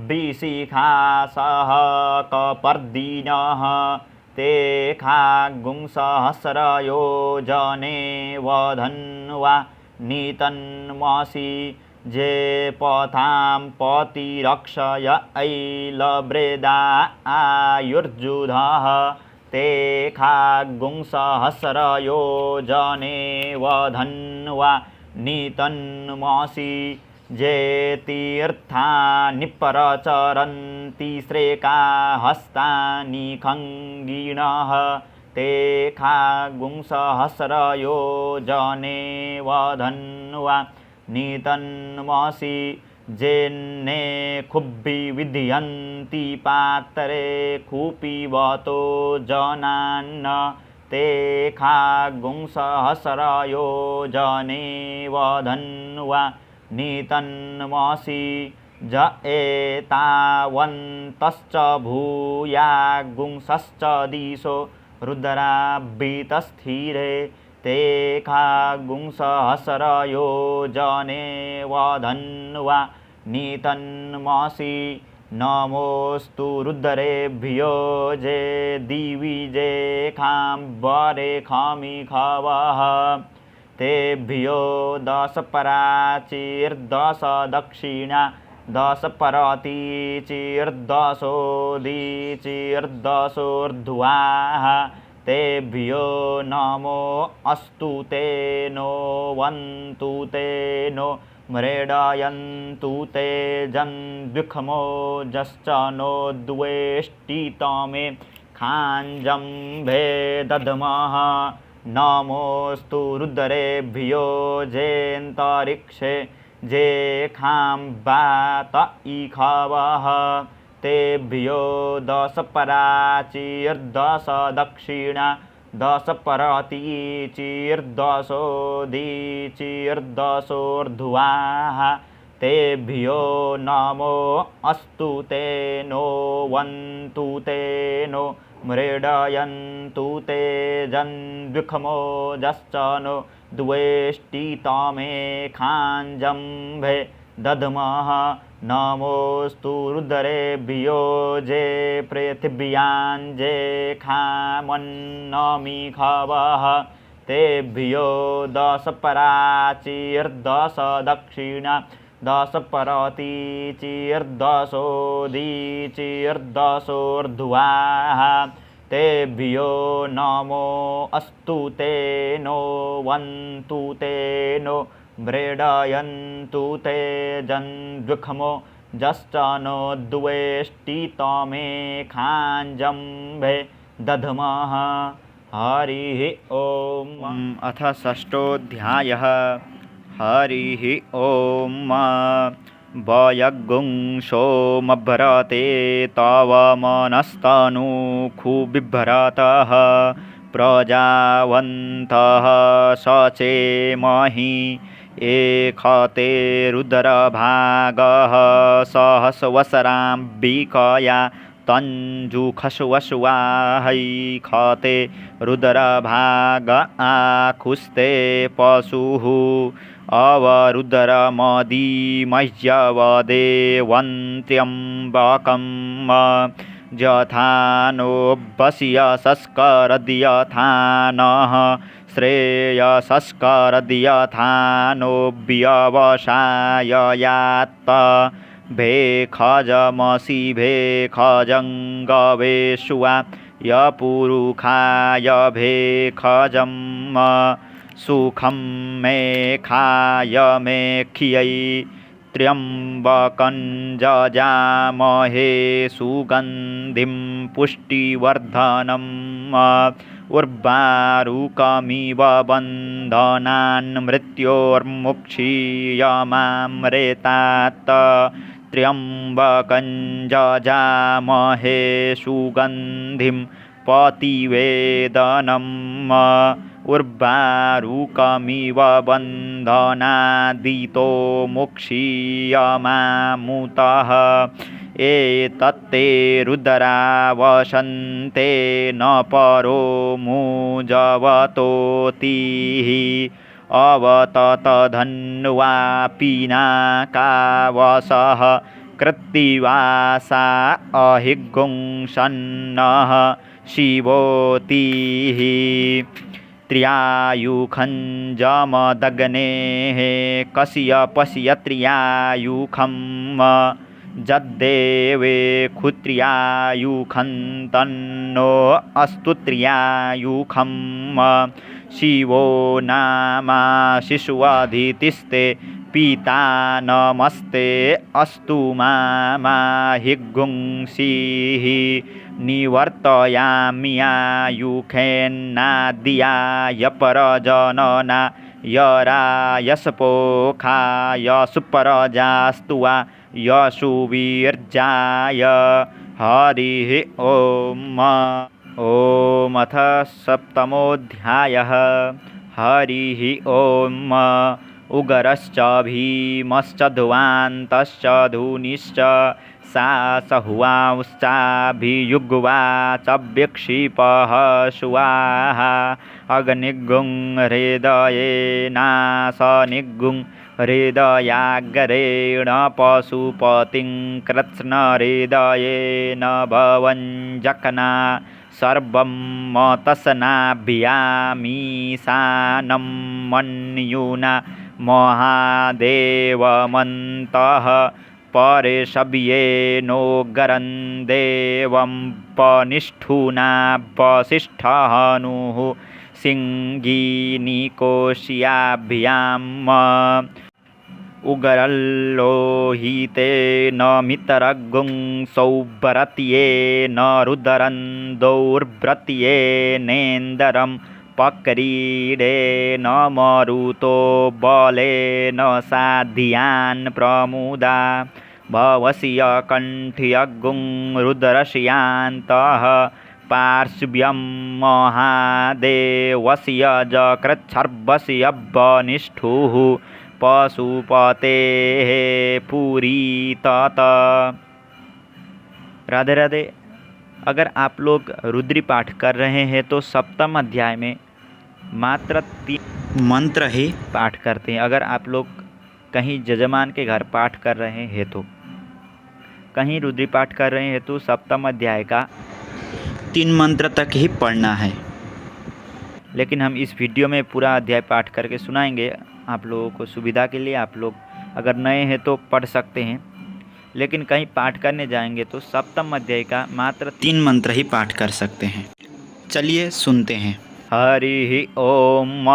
विशिखासः कपर्दिनः ते खागुंसहस्रयोजने वधन्वा नीतन्मसि जे पथां पतिरक्षय ऐलव्रेदा आयुर्जुधः ते खागुंसहस्रयोजने वधन्वा नीतन्मसि जे तीर्थानि परचरन्ति श्रेका हस्तानि खङ्गिणः ते खागुंसहस्रयोजने वधन्वा नीतन्मसि जेन्ने खुब्बि विधयन्ति पात्रे खुपिबतो जनान्न ते खागुंसहस्रयोजने वधन्वा नीतन्मसि ज एतावन्तश्च भूयागुंसश्च दिशो रुद्राभीतस्थिरे ते खागुंसहस्रयोजने वधन्वा नीतन्मसि नमोऽस्तु रुद्रेभ्यो जे दिवि जे खाम्बरे खमिखवः तेभ्यो 10 पराचिर्दश दक्षिणा 10 परतीचिर्दशोदीचिर्दशोर्ध्वाः तेभ्यो नमो अस्तु ते नो वन्तु ते नो मृडयन्तु ते जन्द्विखमो जश्च नो द्वेष्टितमे खाञ्जम्भे दद्मः नमोऽस्तु रुद्रेभ्यो जेऽन्तरिक्षे जे खाम्बात इखवः तेभ्यो 10 पराचिर्दश दक्षिणा 10 परतीचिर्दशोदीचिर्दशोर्ध्वाः तेभ्यो नमो अस्तु ते नो वन्तु ते नो मृडयन्तु ते जन्द्विखमो जश्च नो द्वेष्टितमे खाञ्जम्भे दद्मः नमोऽस्तु रुद्रेभ्यो जे पृथिव्यां जे खामन्नमिखवः तेभ्यो 10 पराचिर्दश दक्षिणा 10 परतीचिर्दशोदीचिर्दशोर्ध्वाः तेभ्यो नमो अस्तु ते नो वन्तु ते नो मृडयन्तु ते जन्द्विखमो जश्च नो द्वेष्टितमे खाञ्जम्भे दद्मः हरिः ॐ। अथ षष्ठोऽध्यायः। हरिः ॐ। वयगुंसोमभ्रते तव मनस्तनूखुबिभ्रतः प्रजावन्तः सचेमहि एकते रुद्रभागः सहस्रवसराम्बिकया तञ्जुखश्वश्वाहैखते रुद्रभाग आखुस्ते पशुः अवरुद्रमदीमह्यवदेवन्त्यम्बकं यथा नो वश्यसस्करद्यथा नः श्रेयसस्करद्यथा नो व्यवसाययात् भेखजमसि भेखजङ्गवेश्वा यपुरुखाय भेखजम् सुखं मे खाय मे खियै त्र्यम्बकं जजामहे सुगन्धिं पुष्टिवर्धनम् उर्वारुकमिव बन्धनान् मृत्योर्मुक्षीयमामृतात् त्र्यम्बकं जजामहे सुगन्धिं पतिवेदनम् उर्वारुकमिव बन्धनादितो मुक्षीयमामुतः एतत्ते रुद्रावसन्ते न परो मुजवतोतिः अवततधन्वा पिनाकावसः कृत्तिवासा अहिगुंसन्नः शिवोतिः त्र्यायुखं जमदग्नेः कश्यपस्य त्र्यायुखं जद्देवे क्षुत्र्यायुखं तन्नो अस्तु त्र्यायुखं शिवो नामा शिशुवधितिस्ते पिता नमस्ते अस्तु माहिगुंसीः निवर्तयाम्यायुखेन्नाद्याय परजनना यरायसपोखाय सुपरजास्तु वा यशुवीर्जाय हरिः ॐ। ॐ अथ सप्तमोऽध्यायः। हरिः ॐ। उगरश्च भीमश्च ध्वान्तश्च धूनिश्च सासहुवांश्चाभियुग्वाच विक्षिपः सुवाहा अग्निगुं हृदयेनासनिगुं हृदयाग्रेण पशुपतिं कृत्स्नहृदयेन भवञ्जकना सर्वं मतस्नाभ्यामीशानं मन्युना महादेवमन्तः परेशव्येनोग्रं देवं पनिष्ठुना वसिष्ठहनुः सिंहीनिकोश्याभ्याम् उग्रल्लोहितेन मितरगुं सौव्रत्येन रुदरं दौर्व्रत्येनेन्दरं पक्रीडेन मरुतो बलेन साध्यान् प्रमुदा भवस्य कण्ठ्यगुं रुद्रस्यान्तः पार्श्व्यं महादेवस्य जकृच्छर्वस्य वनिष्ठुः पशुपतेः पुरीतत। राधे राधे। अगर आप लोग रुद्री पाठ कर रहे हैं तो सप्तम अध्याय में मात्र 3 मंत्र ही पाठ करते हैं। अगर आप लोग कहीं जजमान के घर पाठ कर रहे हैं तो कहीं रुद्री पाठ कर रहे हैं तो सप्तम अध्याय का 3 मंत्र तक ही पढ़ना है। लेकिन हम इस वीडियो में पूरा अध्याय पाठ करके सुनाएंगे आप लोगों को सुविधा के लिए। आप लोग अगर नए हैं तो पढ़ सकते हैं, लेकिन कहीं पाठ करने जाएंगे तो सप्तम अध्याय का मात्र 3 मंत्र ही पाठ कर सकते हैं। चलिए सुनते हैं। हरिः ॐ।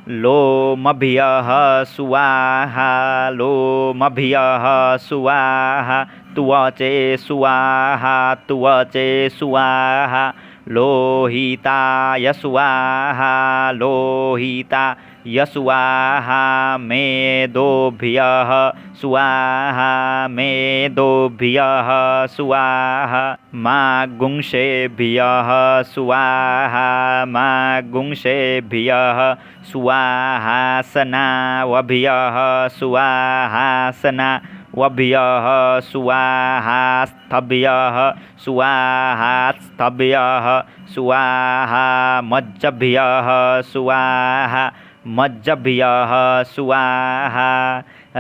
लोमभ्यः सुवाहा लोमभ्यः सुवाहा त्वचे सुवाहा त्वचे सुवाहा लोहिताय स्वाहा लोहिताय स्वाहा मेदोभ्यः स्वाहा मेदोभ्यः स्वाहा मागुंसेभ्यः स्वाहा मागुंसेभ्यः स्वाहासनावभ्यः स्वाहासनावभ्यः स्वाहास्तभ्यः स्वाहास्तभ्यः स्वाहा मज्जभ्यः स्वाहा मज्जभ्यः स्वाहा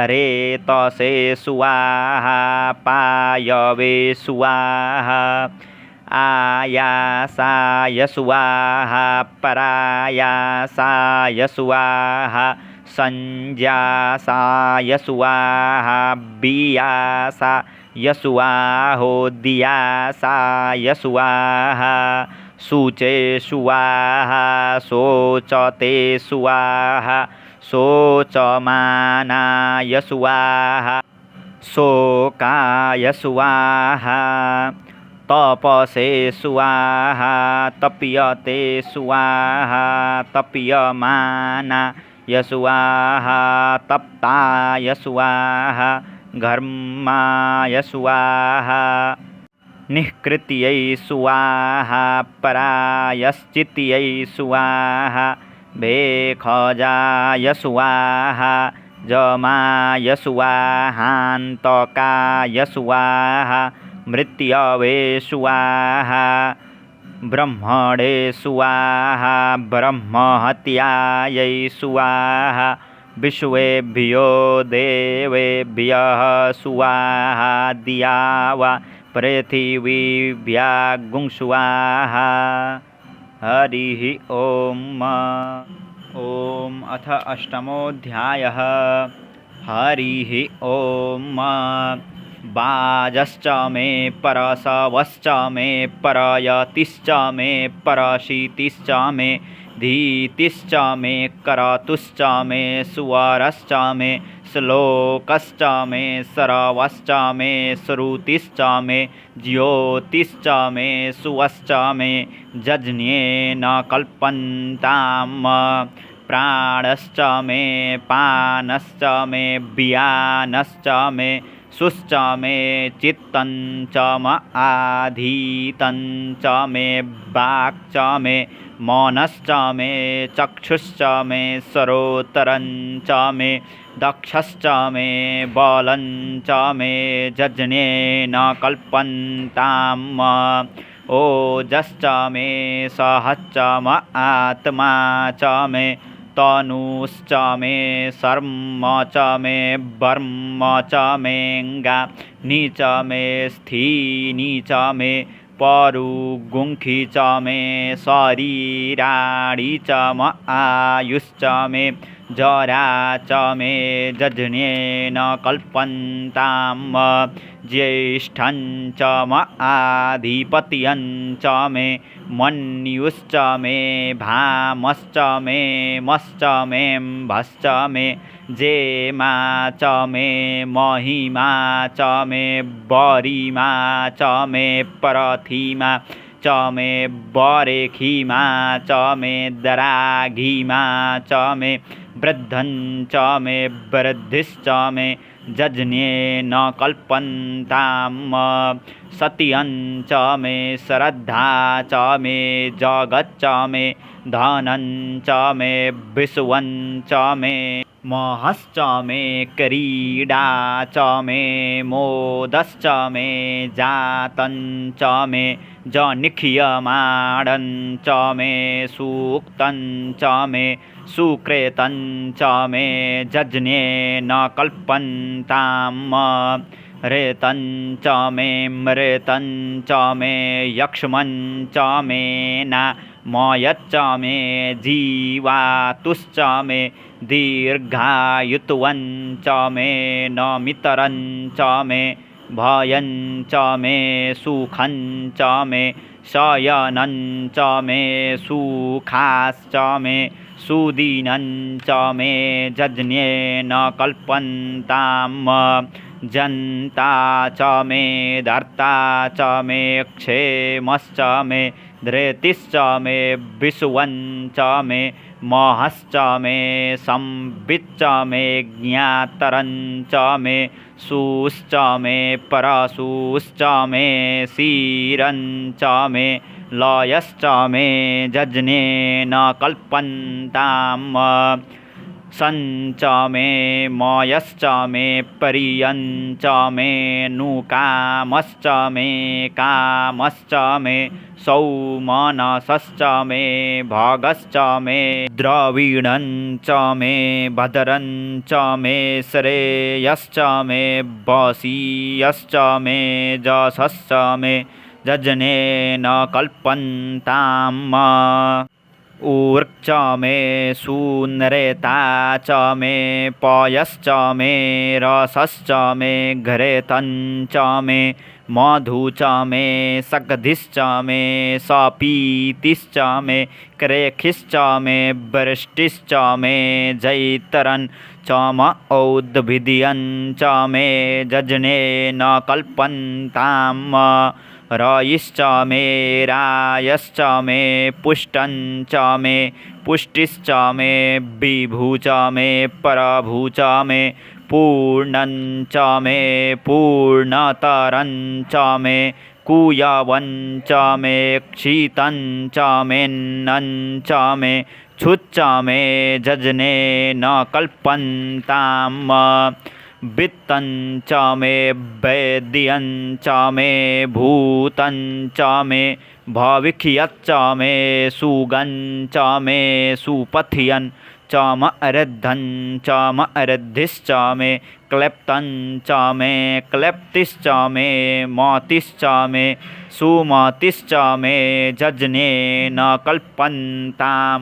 रेतसे स्वाहा पायवे स्वाहा आयासाय स्वाहा परायासाय स्वाहा संज्ञासाय स्वाहा बियासाय स्वाहोदियासाय स्वाहा शुचे स्वाहा शोचते स्वाहा शोचमानाय स्वाहा शोकाय स्वाहा तपसे स्वाहा तप्यते स्वाहा तप्यमानाय स्वाहा तप्ताय स्वाहा घर्माय स्वाहा निष्कृत्यै स्वाहा परायश्चित्यै स्वाहा भेखजाय स्वाहा जमाय स्वाहान्तकाय स्वाहा मृत्यवे स्वाहा ब्रह्मणे स्वाहा ब्रह्महत्यायै स्वाहा विश्वेभ्यो देवेभ्यः स्वाहा दिया वा पृथिवीभ्यागुं स्वाहा। हरिः ॐ। ॐ अथ अष्टमोऽध्यायः। हरिः ॐ। वाजश्च मे परसवश्च मे परयतिश्च मे परशीतिश्च मे धीतिश्च मे करतुश्च मे सुवरश्च मे श्लोकश्च मे सरवश्च मे श्रुतिश्च मे ज्योतिश्च मे सुवश्च मे जज्ञेन कल्पन्ताम्। प्राणश्च मे पानश्च मे व्यानश्च मे सुश्च मे चित्तं च म आधीतं च मे वाक् मे मौनश्च मे चक्षुश्च मे श्रोत्रं च मे दक्षश्च मे बलं च मे जज्ञेन कल्पन्ताम्। ओजश्च मे सहश्च म आत्मा च मे तनुश्च मे शर्म च मे वर्म च मेऽङ्गानि च मे स्थीनि च मे परुगुंखि च मे शरीराणि च म आयुश्च मे जरा च मे जज्ञेन कल्पन्ताम्। ज्येष्ठं च म आधिपत्यं च मे मन्युश्च मे भामश्च मे मश्च मेऽम्भश्च मे जेमा च मे महिमा च मे वरिमा च मे प्रतिमा च मे वरेखिमा च मे दराघिमा च मे वृद्धं च मे वृद्धिश्च मे जज्ञेन कल्पन्ताम्। सत्यं च मे श्रद्धा च मे जगच्च मे धनं च मे विश्वं च मे महश्च मे क्रीडा च मे मोदश्च मे जातं च मे जनिह्यमाणं च मे सूक्तं च मे सुकृतं च मे जज्ञेन कल्पन्ताम्। ऋतं च मे मृतं च मे यक्ष्मं च मे नामयच्च मे जीवातुश्च मे दीर्घायुत्वं च मे नमितरं च मे भयं च मे सुखं च मे शयनं च मे सुखाश्च मे सुदीनं च मे जज्ञेन कल्पन्ताम्। जन्ता च मे धर्ता च मे क्षेमश्च मे धृतिश्च मे विश्वं च मे महश्च मे संविच्च मे ज्ञातरं च मे सुश्च मे परशुश्च मे क्षीरं च मे लयश्च मे जज्ञेन कल्पन्ताम्। सञ्च मे मयश्च मे परियं च मे नुकामश्च मे कामश्च मे सौमनसश्च मे भगश्च मे द्रविणं च मे भद्रं च मे श्रेयश्च मे वशीयश्च मे जशश्च मे जज्ञेन कल्पन्ताम्। ऊर्क् मे सूनरेता च मे पयश्च मे रसश्च मे घृतं च मे मधु च मे सगधिश्च मे सपीतिश्च मे क्रेखिश्च मे वृष्टिश्च मे जैतरं च म औद्भिद्यं च मे जज्ञेन कल्पन्ताम्। रयिश्च मे रायश्च मे पुष्टं च मे पुष्टिश्च मे विभु च मे प्रभु च मे पूर्णं च मे पूर्णतरं च मे कुयवं च मे क्षितं च मेऽन्नं च मे क्षुच्च मे जज्ञेन कल्पन्ताम्। वित्तं च मे वैद्यं च मे भूतं च मे भविष्यच्च मे सुगं च मे सुपथ्यं चम अरद्धं चम अरद्धिश्च मे क्लेप्तं च मे क्लेप्तिश्च मे मतिश्च मे सुमतिश्च मे जज्ने न कल्पन्तां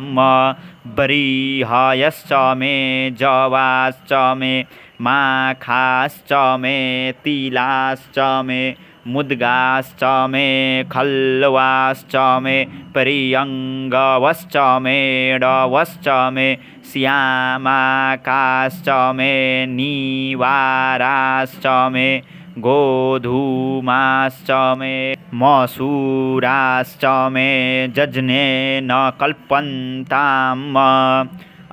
बरीहायश्च मे जवाश्च मे माखाश्च मे तिलाश्च मे मुद्गाश्च मे खल्वाश्च मे पर्यङ्गवश्च मे डवश्च मे श्यामाकाश्च मे नीवाराश्च मे गोधूमाश्च मे मसूराश्च मे जज्ने न कल्पन्ताम्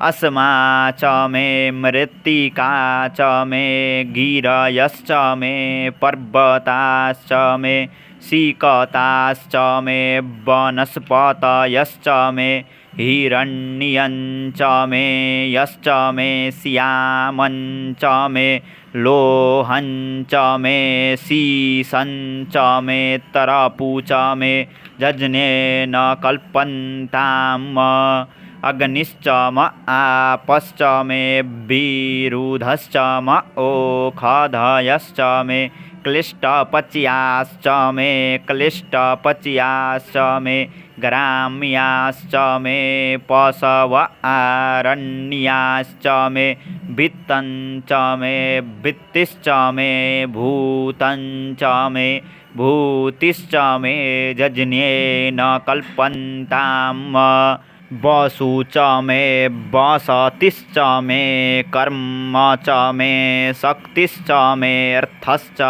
अस्मा च मे मृत्तिका च मे गिरयश्च मे पर्वताश्च मे सिकताश्च मे वनस्पतयश्च मे हिरण्यं च मे यश्च मे श्यामं च मे लोहं च मे सीसं च मे तरपु च मे जज्ने न कल्पन्ताम् अग्निश्च म आपश्च मे विरुधश्च म ओषधयश्च मे क्लिष्टपच्याश्च मे क्लिष्टपच्याश्च मे ग्राम्याश्च मे पशव आरण्याश्च मे वित्तं च मे वित्तिश्च मे भूतं च मे भूतिश्च मे जज्ने न कल्पन्ताम् वसु च मे वसतिश्च मे कर्म च मे शक्तिश्च मे अर्थश्च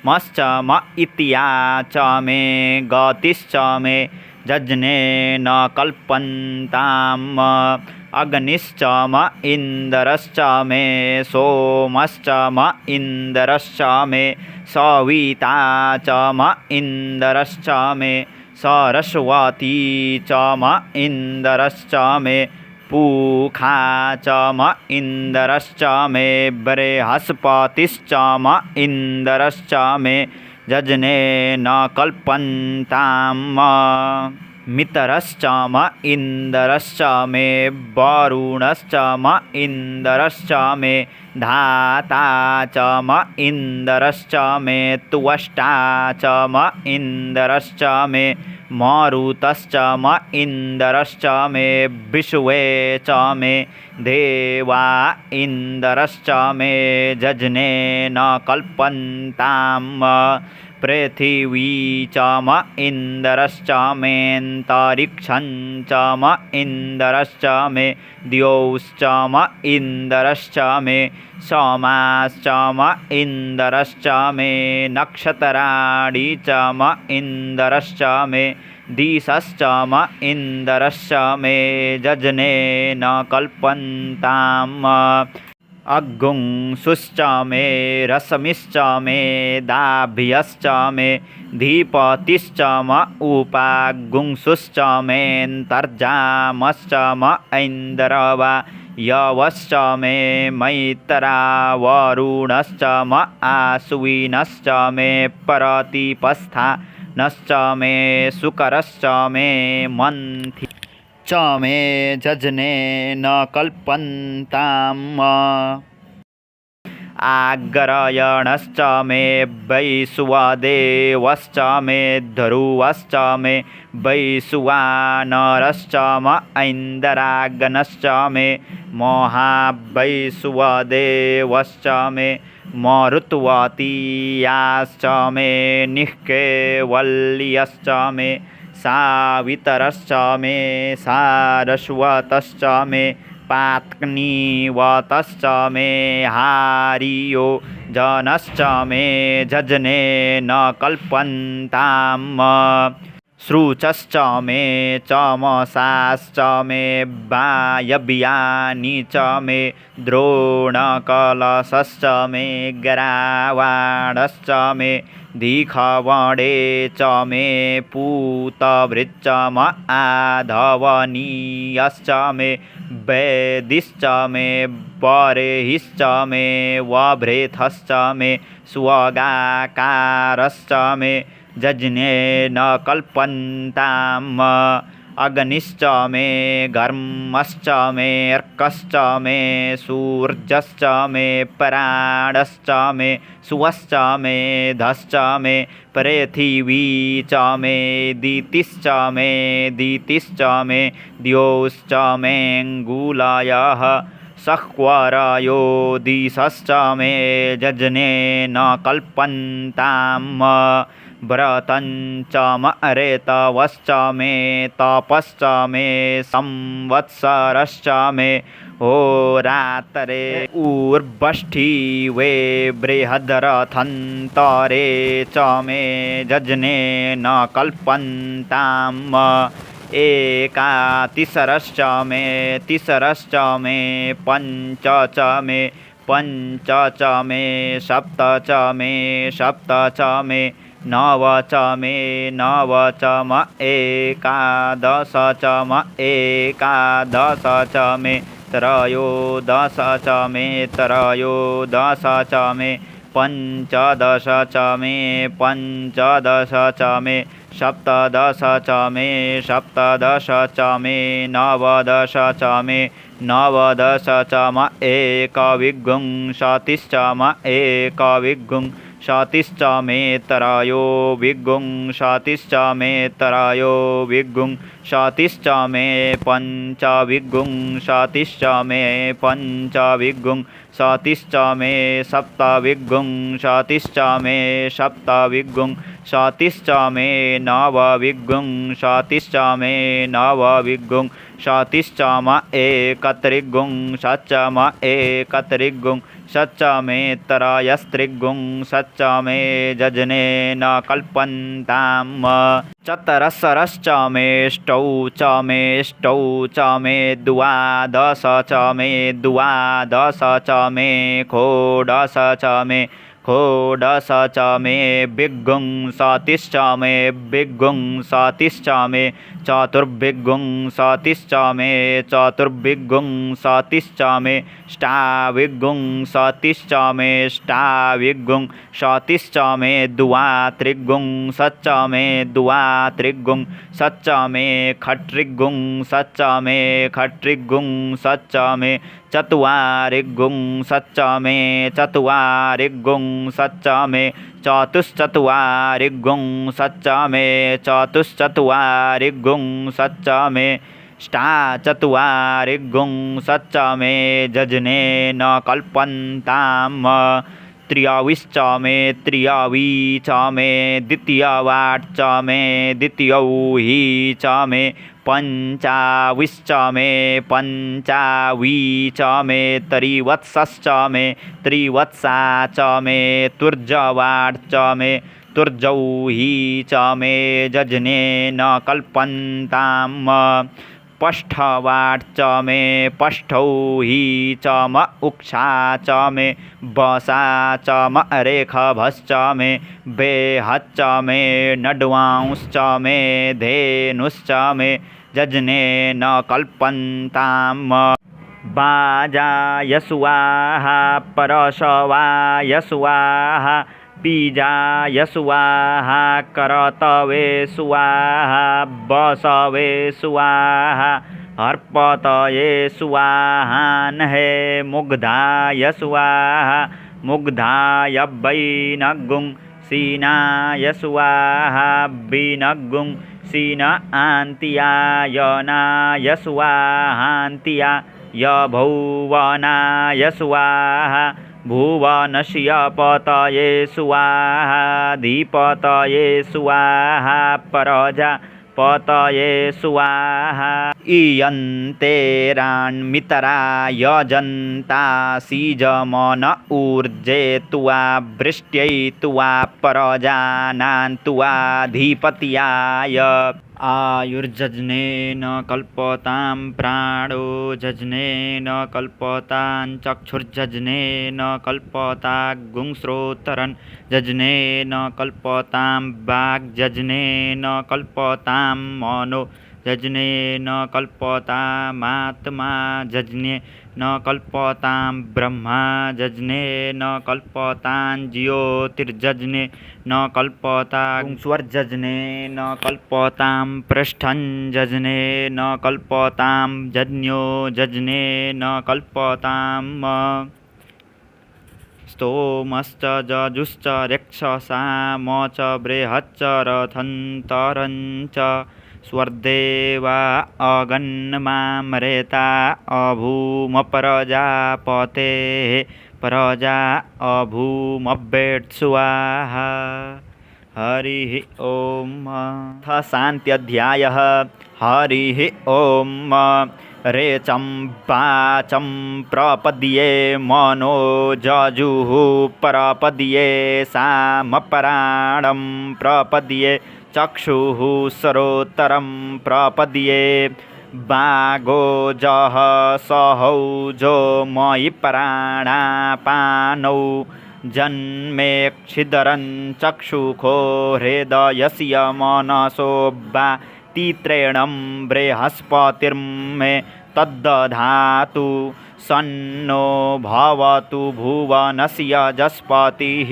मश्च म इत्या च मे गतिश्च मे जज्ने न कल्पन्ताम् अग्निश्च म इन्द्रश्च मे सोमश्च म इन्द्रश्च मे सविता च म इन्द्रश्च मे सरस्वती च म इन्द्रश्च मे पूखा च म इन्द्रश्च मे बृहस्पतिश्च म इन्द्रश्च मे जज्ने न कल्पन्ताम् मित्रश्च म इन्द्रश्च मे वरुणश्च म इन्द्रश्च मे धाता च म इन्द्रश्च मे त्वष्टा च म इन्द्रश्च मे मारुतश्च म इन्द्रश्च मे विश्वे च मे देवा इन्द्रश्च मे जज्ने न कल्पन्ताम् पृथिवी च म इन्द्रश्च मेऽन्तरिक्षं च म इन्द्रश्च मे द्यौश्च म इन्द्रश्च मे सोमाश्च म इन्द्रश्च मे नक्षत्राणि च म इन्द्रश्च मे दिशश्च म इन्द्रश्च मे जज्ने न कल्पन्ताम् अग्गुंसुश्च मे रश्मिश्च मे दाभ्यश्च मे धीपतिश्च म उपागुंसुश्च मेऽन्तर्जामश्च म ऐन्द्रवा यवश्च मे मैत्रा वरुणश्च म आश्विनश्च मे प्रतिपस्थानश्च मे शुकरश्च मे मन्थि च मे जज्ने न कल्पन्ताम् आग्रयणश्च मे वैश्वदेवश्च मे ध्रुवश्च मे वैश्वानरश्च म ऐन्द्राग्नश्च मे महावैश्वदेवश्च मे मरुत्वतीयाश्च मे निःकेवल्यश्च मे सावितरश्च मे सारस्वतश्च मे पात्नीवतश्च मे हारियो जनश्च मे जज्ने न कल्पन्ताम् श्रुचश्च मे चमसाश्च मे वायव्यानि च मे द्रोणकलशश्च मे ग्रावाणश्च मे दीखवणे च मे पूतभृच्च म आधवनीयश्च मे वैदिश्च मे बर्हिश्च मे वभृथश्च मे स्वगाकारश्च मे जज्ने न कल्पन्ताम् अग्निश्च मे घर्मश्च मे अर्कश्च मे सूर्यश्च मे प्राणश्च मे सुवश्च मे धश्च मे पृथिवी च मे दितिश्च मे दितिश्च मे द्योश्च मेऽङ्गुलायः सह्वरायो दिशश्च मे जज्ने न कल्पन्ताम् व्रतञ्च मरेतवश्च मे तपश्च मे संवत्सरश्च मे होरात्रे ऊर्वष्ठिवे बृहद्रथन्तरे च मे जज्ने न कल्पन्ताम् एकातिसरश्च मे तिसरश्च मे पञ्च च मे पञ्च च मे सप्त च मे सप्त च मे नव च मे नव च म एकादश च म एकादश च मे त्रयोदश च मे त्रयोदश च मे पञ्चदश च मे पञ्चदश च मे सप्तदश च मे सप्तदश च मे नवदश च मे नवदश च म एकविंशतिश्च म एकविंशतिश्च मे त्रयोविंशतिश्च मे त्रयोविंशतिश्च मे पञ्चविंशतिश्च मे पञ्चविंशतिश्च मे सप्तविंशतिश्च मे सप्तविंशतिश्च मे नवविंशतिश्च मे नवविंशतिश्च म एकत्रिंशच्च म एकत्रिंशच्च मे त्रयस्त्रिंशच्च मे जज्ने न कल्पन्ताम् चतरसरश्च मेष्टौ च मेष्टौ च मे द्वादश च मे द्वादश च मे षोडश च मे षोडश च मे विंशतिश्च मे विंशतिश्च मे चतुर्विंशतिश्च मे चतुर्विंशतिश्च मे अष्टाविंशतिश्च मे अष्टाविंशतिश्च मे द्वात्रिंशच्च मे द्वात्रिंशच्च मे षट्त्रिंशच्च मे षट्त्रिंशच्च मे चत्वारिंशच्च मे चत्वारिंशच्च मे चतुश्चत्वारिंशच्च मे चतुश्चत्वारिंशच्च मे अष्टाचत्वारिंशच्च मे जज्ने न कल्पन्ताम् त्र्याविश्च मे त्र्याविश्च मे द्वितीयवाट्च मे द्वितीयौहि च मे पञ्चाविश्च मे पञ्चाविश्च मे त्रिवत्सश्च मे त्रिवत्सा च मे तुर्जवाट्च मे तुर्जौहि च मे जज्ने न कल्पन्ताम् पष्ठवाट्च मे पष्ठौहि च म उक्षा च मे वसा च म रेखभश्च मे बेहच्च मे नड्वांश्च मे धेनुश्च मे जज्ने न कल्पन्ताम् वाजाय स्वाहा परशवाय स्वाहा बीजाय स्वाहा करतवे स्वाहा बसवे स्वाहा हर्पतये स्वाहा नहे मुग्धाय स्वाहा मुग्धाय वैनगुं सीनाय स्वाहा विनगुं सीन आन्त्याय नाय स्वाहान्त्याय भुवनाय स्वाहा भुवनस्य पतये स्वाहा धीपतये स्वाहा प्रजापतये स्वाहा इयन्तेरान्मितरा यजन्ता सीजमन ऊर्जे त्वा वृष्ट्यै त्वा प्रजानां त्वाधिपत्याय आयुर्जज्नेन कल्पतां प्राणो जज्नेन कल्पतां चक्षुर्जज्नेन कल्पतागुंश्रोत्रं जज्नेन कल्पतां वाग्जज्नेन कल्पतां मनो जज्नेन कल्पतामात्मा जज्ने न कल्पतां ब्रह्मा जज्ने न कल्पतां ज्योतिर्जज्ने न कल्पतां स्वर्जज्ने न कल्पतां पृष्ठं जज्ने न कल्पतां जज्ञो जज्ने न कल्पतां स्तोमश्च जजुश्च रक्षसाम च बृहच्च रथन्तरञ्च स्वर्देवा अगन्मामरेता अभूमप्रजापतेः प्रजा अभूमवेत्स्वाहा। हरिः ॐ। शान्त्यध्यायः। हरिः ॐ। रेचं वाचं प्रपद्ये मनो जजुः प्रपद्ये सामपराणं प्रपद्ये चक्षुः सरोत्तरं प्रपद्ये वागोजः सहौजो मयि प्राणापानौ जन्मेक्षिदरं चक्षुखो हृदयस्य मनसो वा तीत्रेणं बृहस्पतिर्मे तद्दधातु सन्नो भवतु भुवनस्य जस्पतिः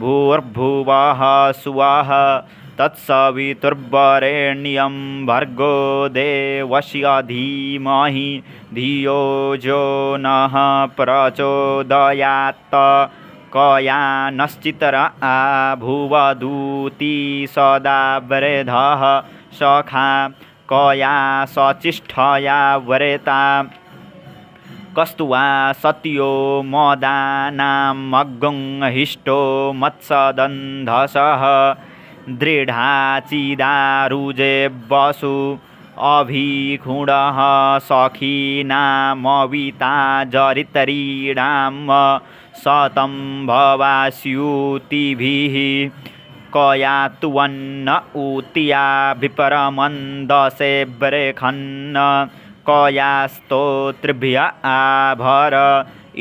भूर्भुवः स्वः तत्सवितुर्वरेण्यं भर्गो देवस्य धीमहि धियो यो नः प्रचोदयात् कयानश्चितर आभुवदूती सदा वृधः सखा कया सचिष्ठया वरेता कस्तुवा सत्यो मदानामग्गुंहिष्टो मत्सदन्धसः दृढाचिदारुजे वसु अभिखुणः सखीनामविता जरितरीणां शतं भवास्यूतिभिः कया तुवन्न ऊतिया विपरमन्दसे ब्रेखन्न कया स्तोत्रिभ्य आभर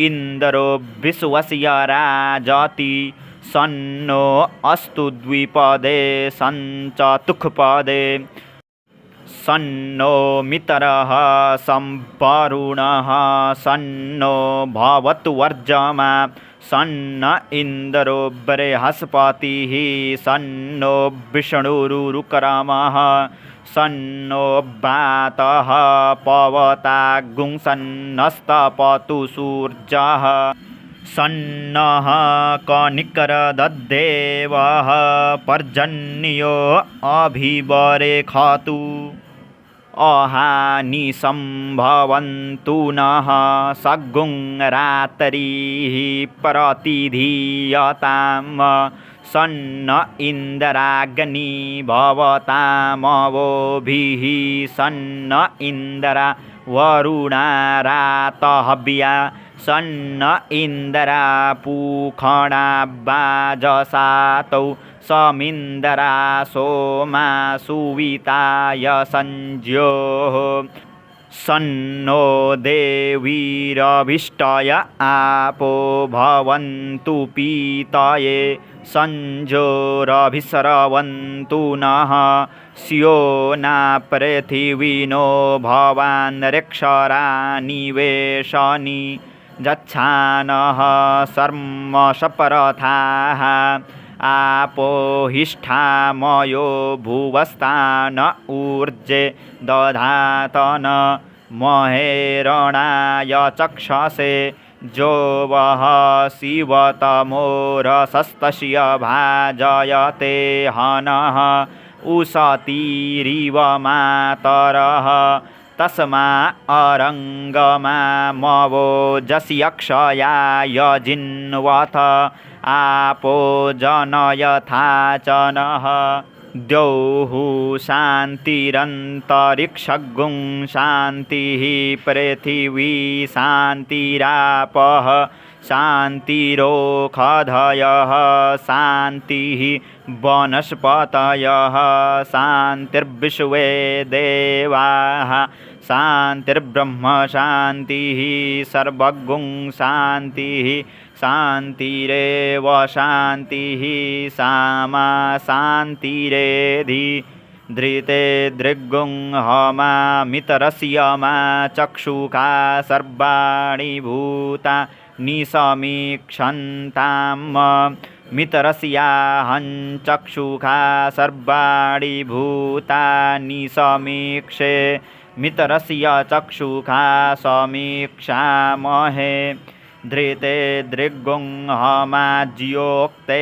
इन्द्रो विश्वस्य राजति सन्नो अस्तु द्विपदे सञ्चतुःपदे सन्नो मितरः संवरुणः सन्नो भवतु वर्जमा सन्न इन्द्रो बृहस्पतिः सन्नो विष्णुरुक्रमः सन्नो वातः पवतागुं सन्नस्तपतु सूर्यः सन्नः कनिकरदद्देवः पर्जन्यो अभिवरेखतु अहानिशं भवन्तु नः सग्गुं रात्रिः प्रतिधीयतां सन्न इन्द्राग्नी भवतामवोभिः सन्न इन्द्रा वरुणा रातहव्या सन्न इन्द्रा पूखणा वाजसातौ समिन्द्रा सोमा सुविताय संज्ञोः सन्नो देवीरभिष्टय आपो भवन्तु पीतये संजोरभिस्रवन्तु नः स्यो न पृथिवीनो भवानरेक्षरानिवेशनि जच्छानः सर्मशपरथाः आपोहिष्ठामयो भुवस्तान ऊर्जे दधातन महेरणाय चक्षसे जो वः शिवतमोरसस्तस्य भाजयते हनः उशतीरिव मातरः तस्मा अरङ्गमामवोजस्यक्षयाय जिन्वथ आपो जनयथा च नः द्यौः शान्तिरन्तरिक्षगुं शान्तिः पृथिवी शान्तिरापः शान्तिरोषधयः शान्तिः वनस्पतयः शान्तिर्विश्वे देवाः शान्तिर्ब्रह्म शान्तिः सर्वगुं शान्तिः शान्तिरेव शान्तिः सामा शान्तिरेधि धृते दृग्गुं हमामितरस्य मा चक्षुषा सर्वाणि भूतानि समीक्षन्ताम् मितरस्याहं चक्षुषा सर्वाणि भूतानि समीक्षे मितरस्य चक्षुषा समीक्षामहे धृते दृग्गुं हमाज्योक्ते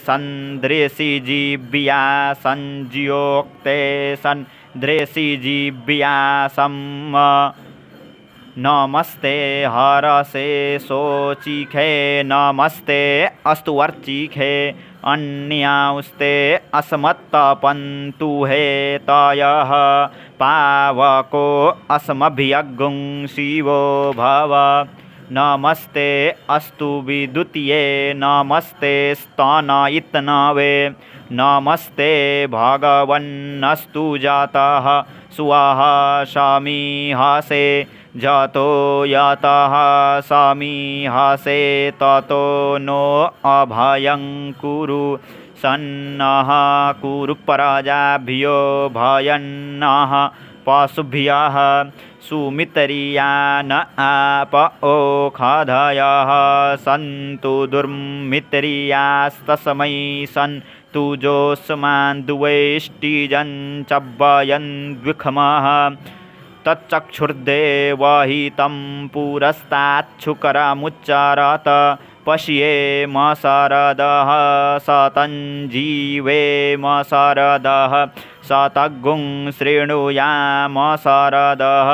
सन्दृशिजीव्या संज्योक्ते सन्दृशिजीव्यासम् नमस्ते हरसे शोचिखे नमस्ते अस्तु वर्चिखे अन्यास्ते अस्मत्तपन्तु हेतयः पावको अस्मभ्यग्गुं शिवो भव नमस्ते अस्तु विद्युत्ये नमस्ते स्तनयित्नवे नमस्ते भगवन्नस्तु जातः स्वः समीहसे जातो यतः समीहसे ततो नो अभयं कुरु सन्नः कुरु प्रजाभ्यो भयन्नः पशुभ्यः सुमितरियान आप ओषधयः सन्तु दुर्मितरियास्तस्मै सन्तु जोष्मान् द्वेष्टिजं चव्वयन् द्विखमः तच्चक्षुर्देवहितं पुरस्ताच्छुकरमुच्चरत पश्येम शरदः शतञ्जीवेम शरदः शतगुं शृणुयाम शरदः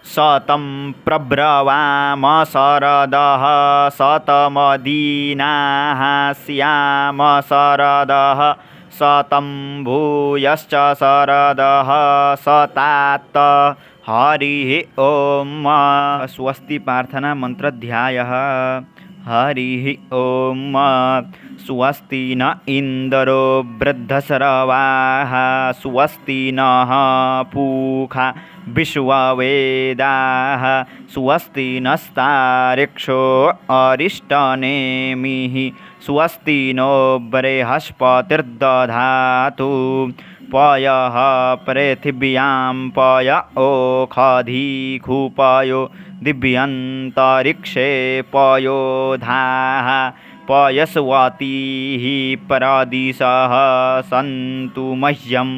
शतं प्रब्रवाम शरदः शतमदीनाः स्याम शरदः शतं भूयश्च शरदः शतात् हरिः ओम। स्वस्ति प्रार्थना मंत्रध्यायः। हरिः ओम। स्वस्ति न इंद्रो वृद्धश्रवाः स्वस्ति नः पूषा विश्ववेदाः स्वस्ति नस्तार्क्ष्यो अरिष्टनेमिः स्वस्ति नो बृहस्पतिर्दधातु पयः पृथिव्यां पय ओषधीखुपयो दिव्यन्तरिक्षे पयोधाः पयस्वतीः परदिशः सन्तु मह्यम्।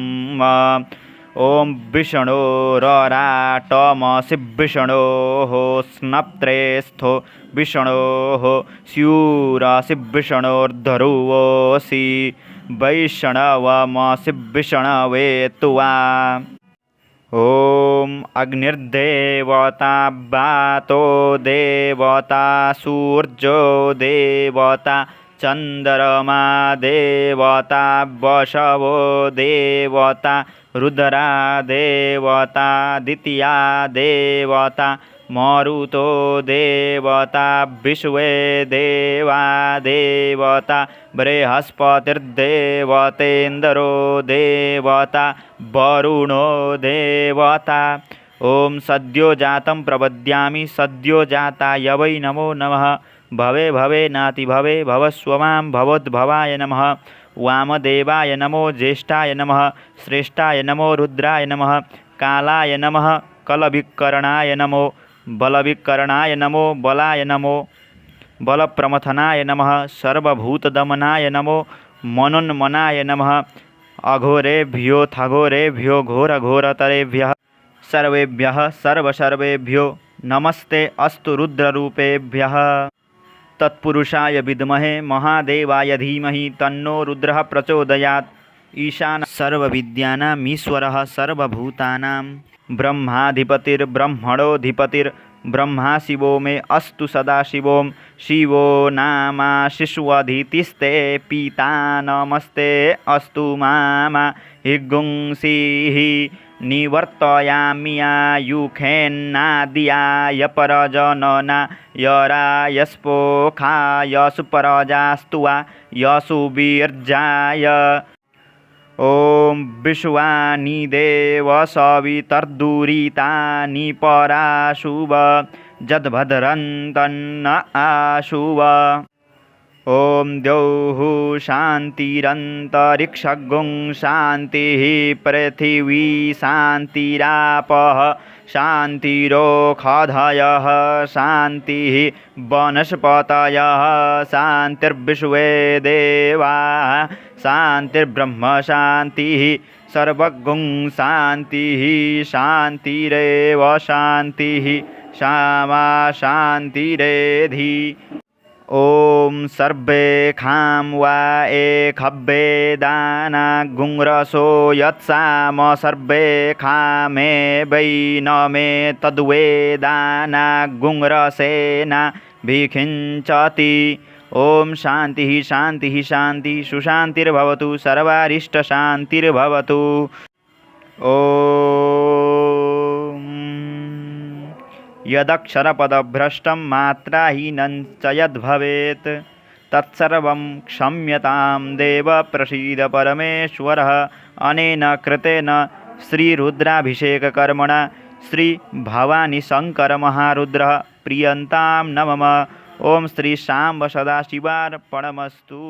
ॐ विष्णोरराटमसि विष्णोः स्नप्त्रेस्थो विष्णोः स्यूरासि विष्णोर्धरुवोऽसि वैष्णवमसि विष्णवे त्वा। ॐ अग्निर्देवता वातो देवता सूर्यो देवता चन्द्रमा देवता वशवो देवता रुद्रा देवता द्वितीया देवता मरुतो देवता विश्वे देवा देवता बृहस्पतिर्देवतेन्द्रो देवता वरुणो देवता। ओम सद्यो जातं प्रपद्यामि सद्यो जाताय वै नमो नमः। भवे भवे नाति भवे भवस्वमां भवोद्भवाय नमः। वामदेवाय नमो ज्येष्ठाय नमः। श्रेष्ठाय नमो रुद्राय नमः। कालाय नमः कलविकरणाय नमो। बलविकरणाय नमो बलाय नमो। बलप्रमथनाय नमः। सर्वभूतदमनाय नमो मनोन्मनाय नमः। अघोरेभ्यो थघोरेभ्यो घोरघोरतरेभ्यः सर्वेभ्यः सर्वसर्वेभ्यो नमस्ते अस्तु रुद्ररूपेभ्यः। तत्पुरुषाय विद्महे महादेवाय धीमहि तन्नो रुद्रः प्रचोदयात्। ईशान सर्वविद्यानामीश्वरः सर्वभूतानां ब्रह्माधिपतिर्ब्रह्मणोऽधिपतिर्ब्रह्मा शिवो मे अस्तु सदाशिवों। शिवो नामाशिष्वधितिस्ते पिता नमस्ते अस्तु मामा हिगुंसीः निवर्तयाम्यायुखेन्नाद्याय परजननाय स्पोखाय सुपरजास्तुवा यशुवीर्जाय। ॐ विश्वानि देव सवितर्दुरितानि पराशुव जद्भद्रन्तन्न आशुव। ॐ द्यौः शान्तिरन्तरिक्षगुं शान्तिः पृथिवी शान्तिरापः शान्तिरोषधयः शान्तिः वनस्पतयः शान्तिर्विश्वे देवाः शान्तिर्ब्रह्म शान्तिः सर्वगुं शान्तिः शान्तिरेव शान्तिः क्षमा शान्तिरेधि। ॐ सर्वेखां वा एकभ्ये दाना गुंरसो यत्साम सर्वेखामे वै न मे तद्वेदाना गुंरसेना भिखिञ्चति। ॐ शान्तिः शान्तिः शान्तिः सुशान्तिर्भवतु सर्वारिष्टशान्तिर्भवतु। ॐ यदक्षरपदभ्रष्टं मात्राहीनं च यद्भवेत् तत्सर्वं क्षम्यतां देव प्रसीद परमेश्वरः। अनेन कृतेन श्रीरुद्राभिषेककर्मणा श्रीभवानीशङ्करमहारुद्रः प्रीयतां न मम। ॐ श्री शाम्ब सदाशिवार्पणमस्तु।